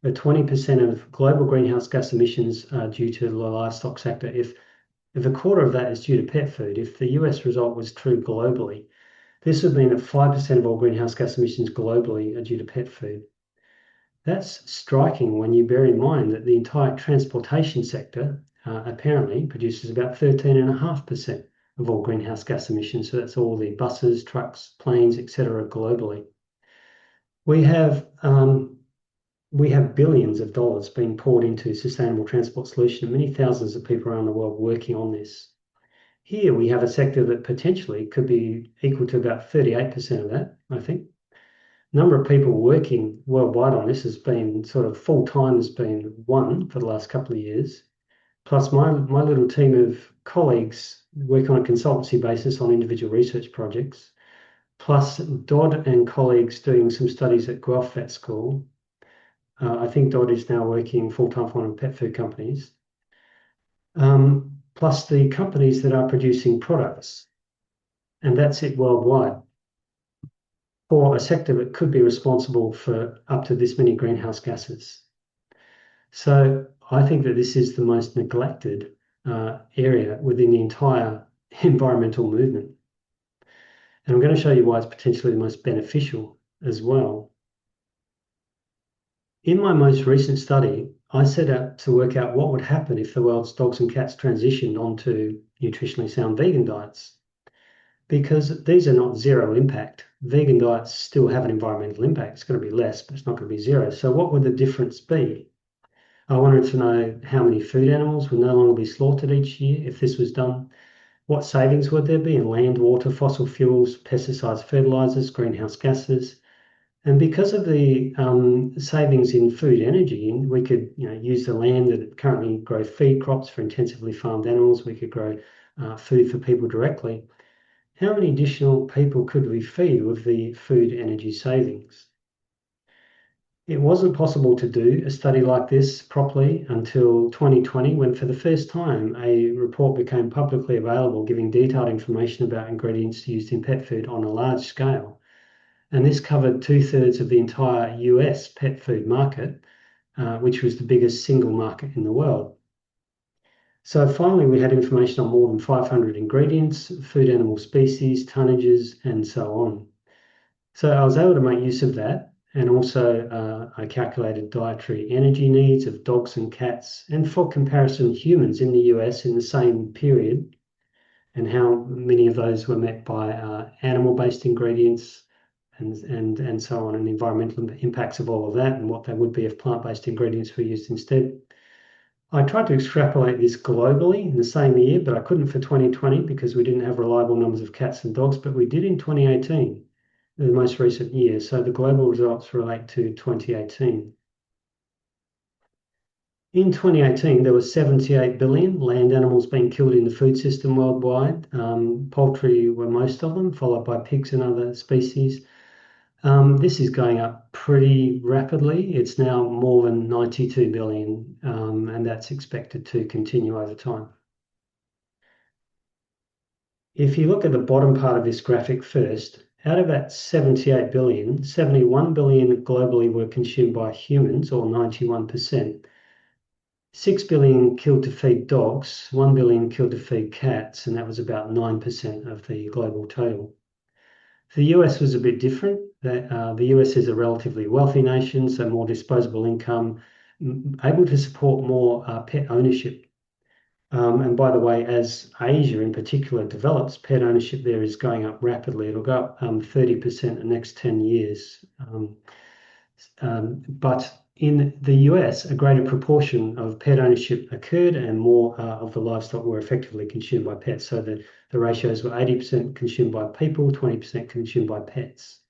the 20% of global greenhouse gas emissions are due to the livestock sector. If a quarter of that is due to pet food, if the US result was true globally, this would mean that 5% of all greenhouse gas emissions globally are due to pet food. That's striking when you bear in mind that the entire transportation sector apparently produces about 13.5% of all greenhouse gas emissions. So that's all the buses, trucks, planes, etc. globally. We have billions of dollars being poured into sustainable transport solutions, and many thousands of people around the world working on this. Here we have a sector that potentially could be equal to about 38% of that, I think. Number of people working worldwide on this has been sort of full-time has been 1 for the last couple of years. Plus my little team of colleagues work on a consultancy basis on individual research projects. Plus Dodd and colleagues doing some studies at Guelph Vet School. I think Dodd is now working full-time for one of pet food companies. Plus the companies that are producing products. And that's it worldwide, for a sector that could be responsible for up to this many greenhouse gases. So I think that this is the most neglected area within the entire environmental movement. And I'm going to show you why it's potentially the most beneficial as well. In my most recent study, I set out to work out what would happen if the world's dogs and cats transitioned onto nutritionally sound vegan diets. Because these are not zero impact. Vegan diets still have an environmental impact. It's going to be less, but it's not going to be zero. So what would the difference be? I wanted to know how many food animals would no longer be slaughtered each year if this was done. What savings would there be in land, water, fossil fuels, pesticides, fertilizers, greenhouse gases? And because of the savings in food energy, we could use the land that currently grow feed crops for intensively farmed animals. We could grow food for people directly. How many additional people could we feed with the food energy savings? It wasn't possible to do a study like this properly until 2020, when for the first time a report became publicly available giving detailed information about ingredients used in pet food on a large scale. And this covered 2/3 of the entire US pet food market, which was the biggest single market in the world. So finally, we had information on more than 500 ingredients, food animal species, tonnages, and so on. So I was able to make use of that, and also I calculated dietary energy needs of dogs and cats, and for comparison, humans in the US in the same period, and how many of those were met by animal-based ingredients, and so on, and the environmental impacts of all of that, and what they would be if plant-based ingredients were used instead. I tried to extrapolate this globally in the same year, but I couldn't for 2020 because we didn't have reliable numbers of cats and dogs, but we did in 2018, the most recent year. So the global results relate to 2018. In 2018, there were 78 billion land animals being killed in the food system worldwide. Poultry were most of them, followed by pigs and other species. This is going up pretty rapidly. It's now more than 92 billion, and that's expected to continue over time. If you look at the bottom part of this graphic first, out of that 78 billion, 71 billion globally were consumed by humans, or 91%. 6 billion killed to feed dogs, 1 billion killed to feed cats, and that was about 9% of the global total. The US was a bit different. The US is a relatively wealthy nation, so more disposable income, able to support more pet ownership. And by the way, as Asia in particular develops, pet ownership there is going up rapidly. It'll go up 30% in the next 10 years. But in the US, a greater proportion of pet ownership occurred, and more of the livestock were effectively consumed by pets. So the ratios were 80% consumed by people, 20% consumed by pets.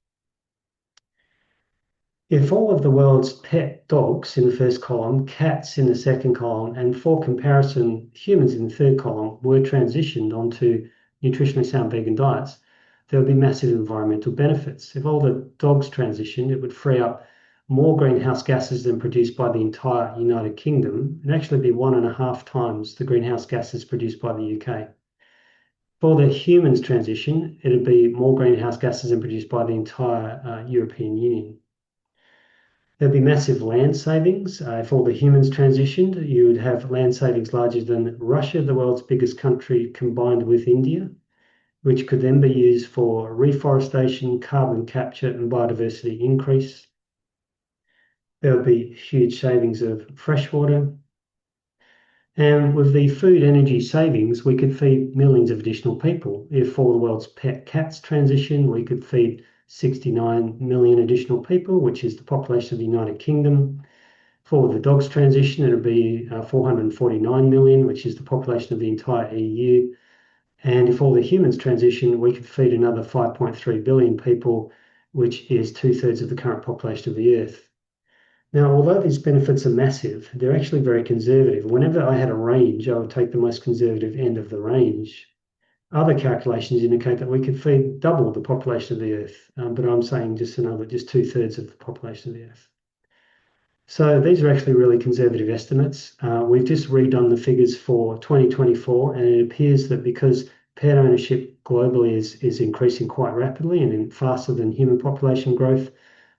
If all of the world's pet dogs in the first column, cats in the second column, and for comparison, humans in the third column were transitioned onto nutritionally sound vegan diets, there would be massive environmental benefits. If all the dogs transitioned, it would free up more greenhouse gases than produced by the entire United Kingdom. It'd actually be 1.5 times the greenhouse gases produced by the UK. For the humans transition, it'd be more greenhouse gases than produced by the entire European Union. There'd be massive land savings. If all the humans transitioned, you would have land savings larger than Russia, the world's biggest country, combined with India, which could then be used for reforestation, carbon capture, and biodiversity increase. There would be huge savings of freshwater. And with the food energy savings, we could feed millions of additional people. If all the world's pet cats transition, we could feed 69 million additional people, which is the population of the United Kingdom. For the dogs transition, it would be 449 million, which is the population of the entire EU. And if all the humans transition, we could feed another 5.3 billion people, which is 2/3 of the current population of the Earth. Now, although these benefits are massive, they're actually very conservative. Whenever I had a range, I would take the most conservative end of the range. Other calculations indicate that we could feed double the population of the Earth, but I'm saying just 2/3 of the population of the Earth. So these are actually really conservative estimates. We've just redone the figures for 2024, and it appears that because pet ownership globally is increasing quite rapidly and faster than human population growth,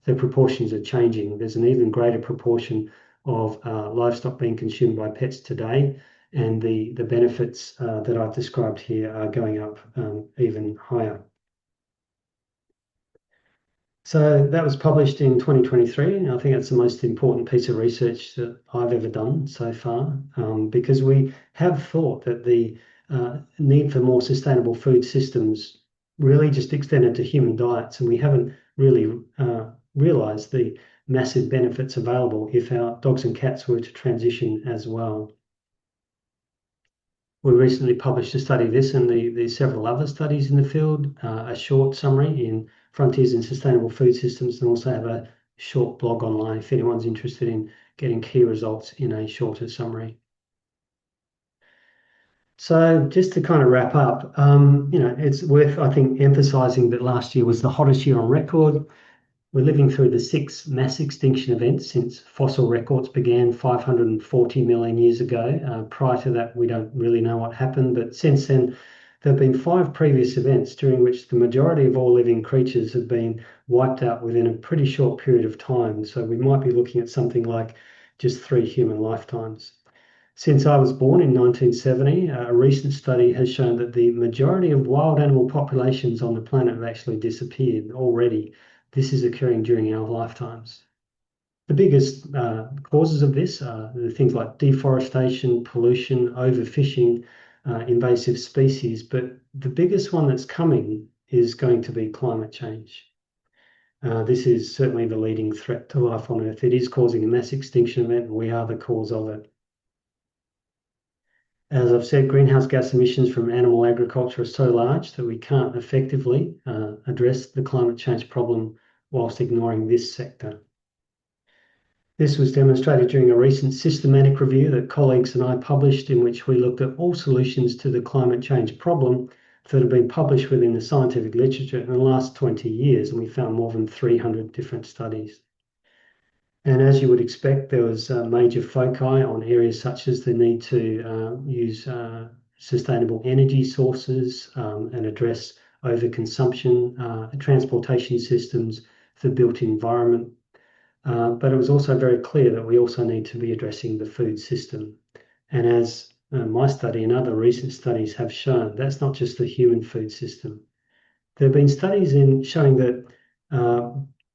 the proportions are changing. There's an even greater proportion of livestock being consumed by pets today, and the benefits that I've described here are going up even higher. So that was published in 2023, and I think it's the most important piece of research that I've ever done so far, because we have thought that the need for more sustainable food systems really just extended to human diets, and we haven't really realized the massive benefits available if our dogs and cats were to transition as well. We recently published a study of this and the several other studies in the field, a short summary in Frontiers in Sustainable Food Systems, and also have a short blog online if anyone's interested in getting key results in a shorter summary. So just to kind of wrap up, it's worth, I think, emphasizing that last year was the hottest year on record. We're living through the 6 mass extinction events since fossil records began 540 million years ago. Prior to that, we don't really know what happened, but since then, there have been 5 previous events during which the majority of all living creatures have been wiped out within a pretty short period of time. So we might be looking at something like just 3 human lifetimes. Since I was born in 1970, a recent study has shown that the majority of wild animal populations on the planet have actually disappeared already. This is occurring during our lifetimes. The biggest causes of this are the things like deforestation, pollution, overfishing, invasive species, but the biggest one that's coming is going to be climate change. This is certainly the leading threat to life on Earth. It is causing a mass extinction event, and we are the cause of it. As I've said, greenhouse gas emissions from animal agriculture are so large that we can't effectively address the climate change problem whilst ignoring this sector. This was demonstrated during a recent systematic review that colleagues and I published, in which we looked at all solutions to the climate change problem that have been published within the scientific literature in the last 20 years, and we found more than 300 different studies. And as you would expect, there was a major foci on areas such as the need to use sustainable energy sources and address overconsumption, transportation systems, the built environment. But it was also very clear that we also need to be addressing the food system. And as my study and other recent studies have shown, that's not just the human food system. There have been studies in showing that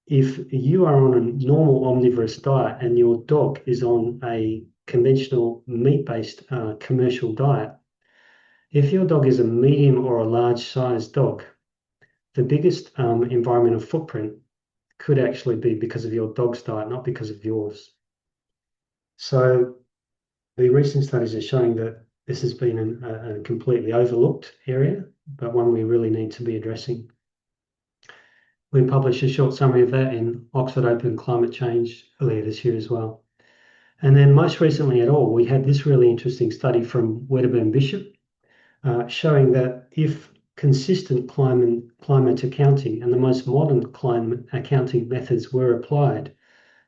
if you are on a normal omnivorous diet and your dog is on a conventional meat-based commercial diet, if your dog is a medium or a large-sized dog, the biggest environmental footprint could actually be because of your dog's diet, not because of yours. So the recent studies are showing that this has been a completely overlooked area, but one we really need to be addressing. We published a short summary of that in Oxford Open Climate Change earlier this year as well. And then most recently at all, we had this really interesting study from Wedderburn Bishop showing that if consistent climate accounting and the most modern climate accounting methods were applied,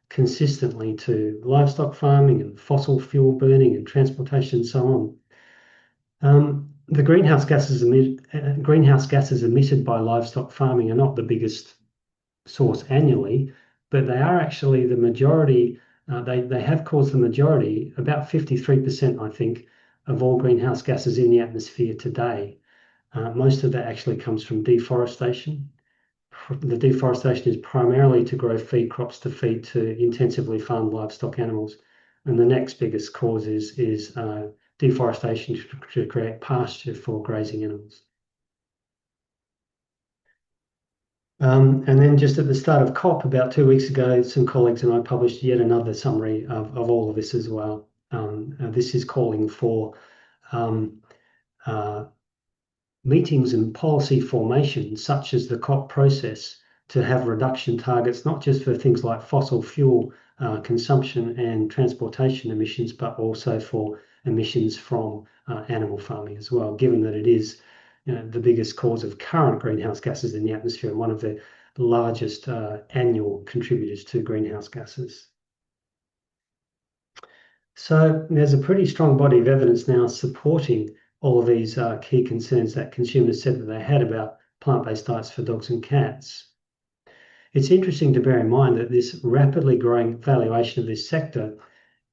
consistently to livestock farming and fossil fuel burning and transportation and so on. The greenhouse gases emitted by livestock farming are not the biggest source annually, but they are actually the majority. They have caused the majority, about 53%, I think, of all greenhouse gases in the atmosphere today. Most of that actually comes from deforestation. The deforestation is primarily to grow feed crops to feed to intensively farmed livestock animals. And the next biggest cause is deforestation to create pasture for grazing animals. And then just at the start of COP about 2 weeks ago, some colleagues and I published yet another summary of all of this as well. This is calling for meetings and policy formation, such as the COP process, to have reduction targets, not just for things like fossil fuel consumption and transportation emissions, but also for emissions from animal farming as well, given that it is the biggest cause of current greenhouse gases in the atmosphere and one of the largest annual contributors to greenhouse gases. So there's a pretty strong body of evidence now supporting all of these key concerns that consumers said that they had about plant-based diets for dogs and cats. It's interesting to bear in mind that this rapidly growing valuation of this sector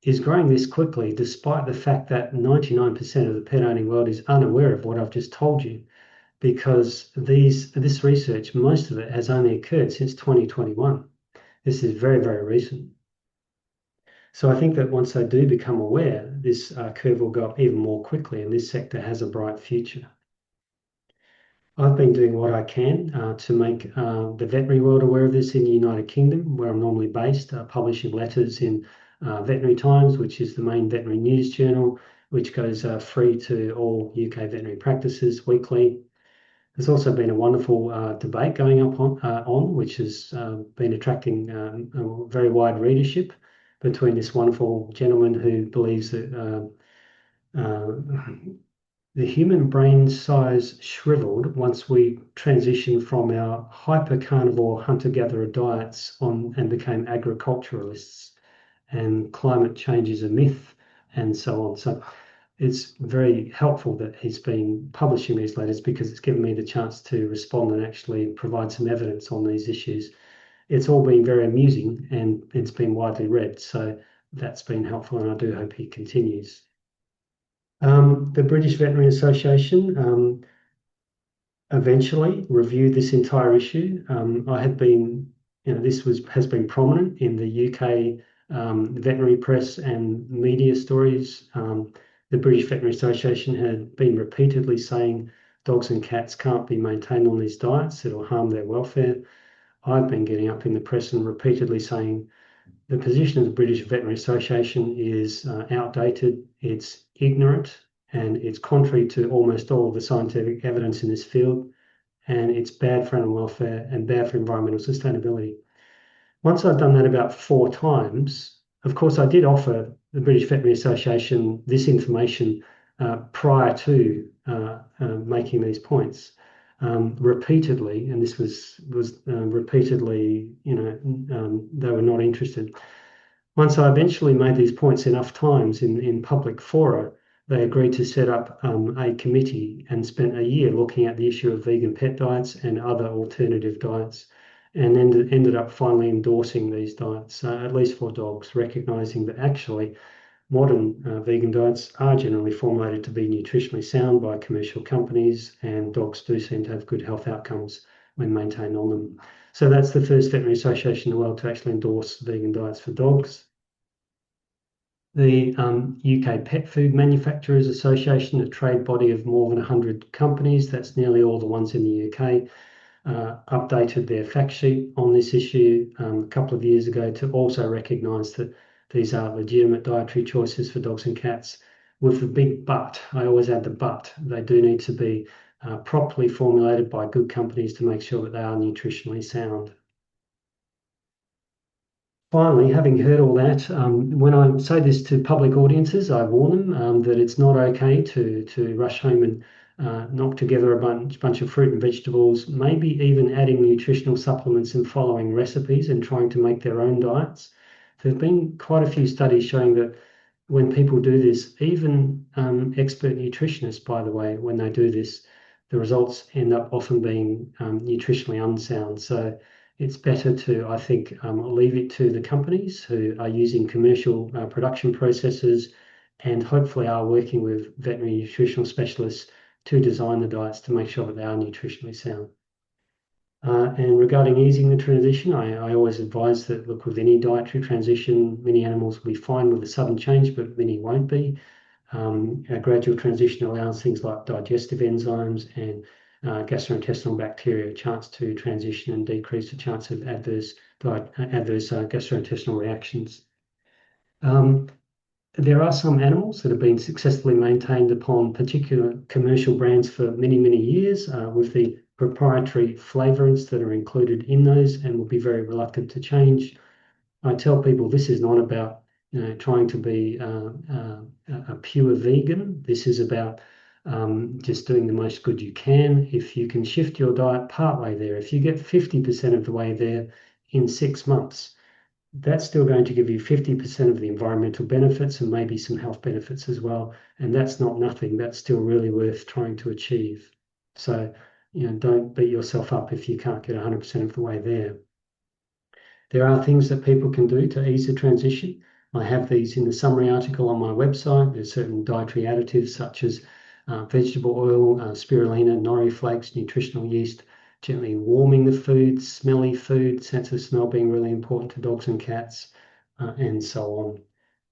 is growing this quickly, despite the fact that 99% of the pet owning world is unaware of what I've just told you, because this research, most of it has only occurred since 2021. This is very, very recent. So I think that once they do become aware, this curve will go up even more quickly, and this sector has a bright future. I've been doing what I can to make the veterinary world aware of this in the United Kingdom, where I'm normally based, publishing letters in Veterinary Times, which is the main veterinary news journal, which goes free to all UK veterinary practices weekly. There's also been a wonderful debate going up on which has been attracting a very wide readership between this wonderful gentleman who believes that the human brain size shriveled once we transitioned from our hyper-carnivore hunter-gatherer diets and became agriculturalists, and climate change is a myth, and so on. So it's very helpful that he's been publishing these letters, because it's given me the chance to respond and actually provide some evidence on these issues. It's all been very amusing and it's been widely read, so that's been helpful, and I do hope he continues. The British Veterinary Association eventually reviewed this entire issue. I had been, this has been prominent in the UK veterinary press and media stories. The British Veterinary Association had been repeatedly saying dogs and cats can't be maintained on these diets, it'll harm their welfare. I've been getting up in the press and repeatedly saying the position of the British Veterinary Association is outdated, it's ignorant, and it's contrary to almost all of the scientific evidence in this field, and it's bad for animal welfare and bad for environmental sustainability. Once I've done that about 4 times, of course, I did offer the British Veterinary Association this information prior to making these points. Repeatedly, and this was repeatedly, they were not interested. Once I eventually made these points enough times in public fora, they agreed to set up a committee and spent a year looking at the issue of vegan pet diets and other alternative diets, and ended up finally endorsing these diets, at least for dogs, recognizing that actually modern vegan diets are generally formulated to be nutritionally sound by commercial companies, and dogs do seem to have good health outcomes when maintained on them. So that's the first veterinary association in the world to actually endorse vegan diets for dogs. The UK Pet Food Manufacturers Association, a trade body of more than 100 companies, that's nearly all the ones in the UK, updated their fact sheet on this issue a couple of years ago to also recognise that these are legitimate dietary choices for dogs and cats, with the big but. I always add the but. They do need to be properly formulated by good companies to make sure that they are nutritionally sound. Finally, having heard all that, when I say this to public audiences, I warn them that it's not okay to rush home and knock together a bunch of fruit and vegetables, maybe even adding nutritional supplements and following recipes and trying to make their own diets. There have been quite a few studies showing that when people do this, even expert nutritionists, by the way, when they do this, the results end up often being nutritionally unsound. So it's better to, I think, leave it to the companies who are using commercial production processes and hopefully are working with veterinary nutritional specialists to design the diets to make sure that they are nutritionally sound. And regarding easing the transition, I always advise that, look, with any dietary transition, many animals will be fine with a sudden change, but many won't be. A gradual transition allows things like digestive enzymes and gastrointestinal bacteria a chance to transition and decrease the chance of adverse gastrointestinal reactions. There are some animals that have been successfully maintained upon particular commercial brands for many, many years with the proprietary flavorants that are included in those and will be very reluctant to change. I tell people this is not about trying to be a pure vegan. This is about just doing the most good you can. If you can shift your diet partway there, if you get 50% of the way there in 6 months, that's still going to give you 50% of the environmental benefits and maybe some health benefits as well. And that's not nothing. That's still really worth trying to achieve. So, don't beat yourself up if you can't get 100% of the way there. There are things that people can do to ease the transition. I have these in the summary article on my website. There's certain dietary additives such as vegetable oil, spirulina, nori flakes, nutritional yeast, gently warming the food, smelly food, sense of smell being really important to dogs and cats, and so on.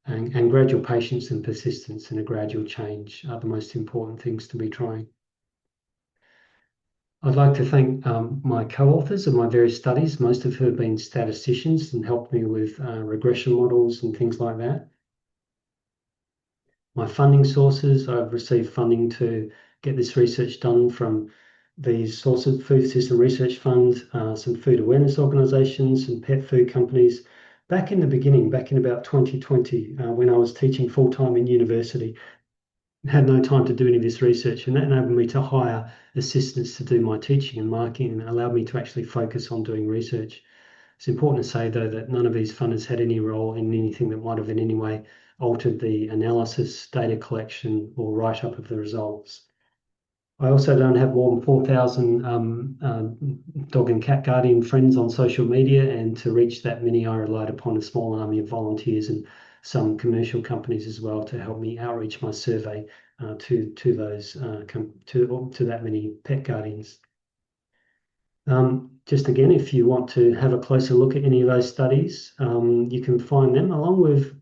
And gradual patience and persistence and a gradual change are the most important things to be trying. I'd like to thank my co-authors of my various studies, most of who have been statisticians and helped me with regression models and things like that. My funding sources, I've received funding to get this research done from these sources: Food System Research Fund, some food awareness organisations and pet food companies. Back in the beginning, back in about 2020, when I was teaching full-time in university, had no time to do any of this research, and that enabled me to hire assistants to do my teaching and marking and allowed me to actually focus on doing research. It's important to say, though, that none of these funders had any role in anything that might have in any way altered the analysis, data collection, or write-up of the results. I also don't have more than 4,000 dog and cat guardian friends on social media, and to reach that many, I relied upon a small army of volunteers and some commercial companies as well to help me outreach my survey to those to that many pet guardians. Just again, if you want to have a closer look at any of those studies, you can find them along with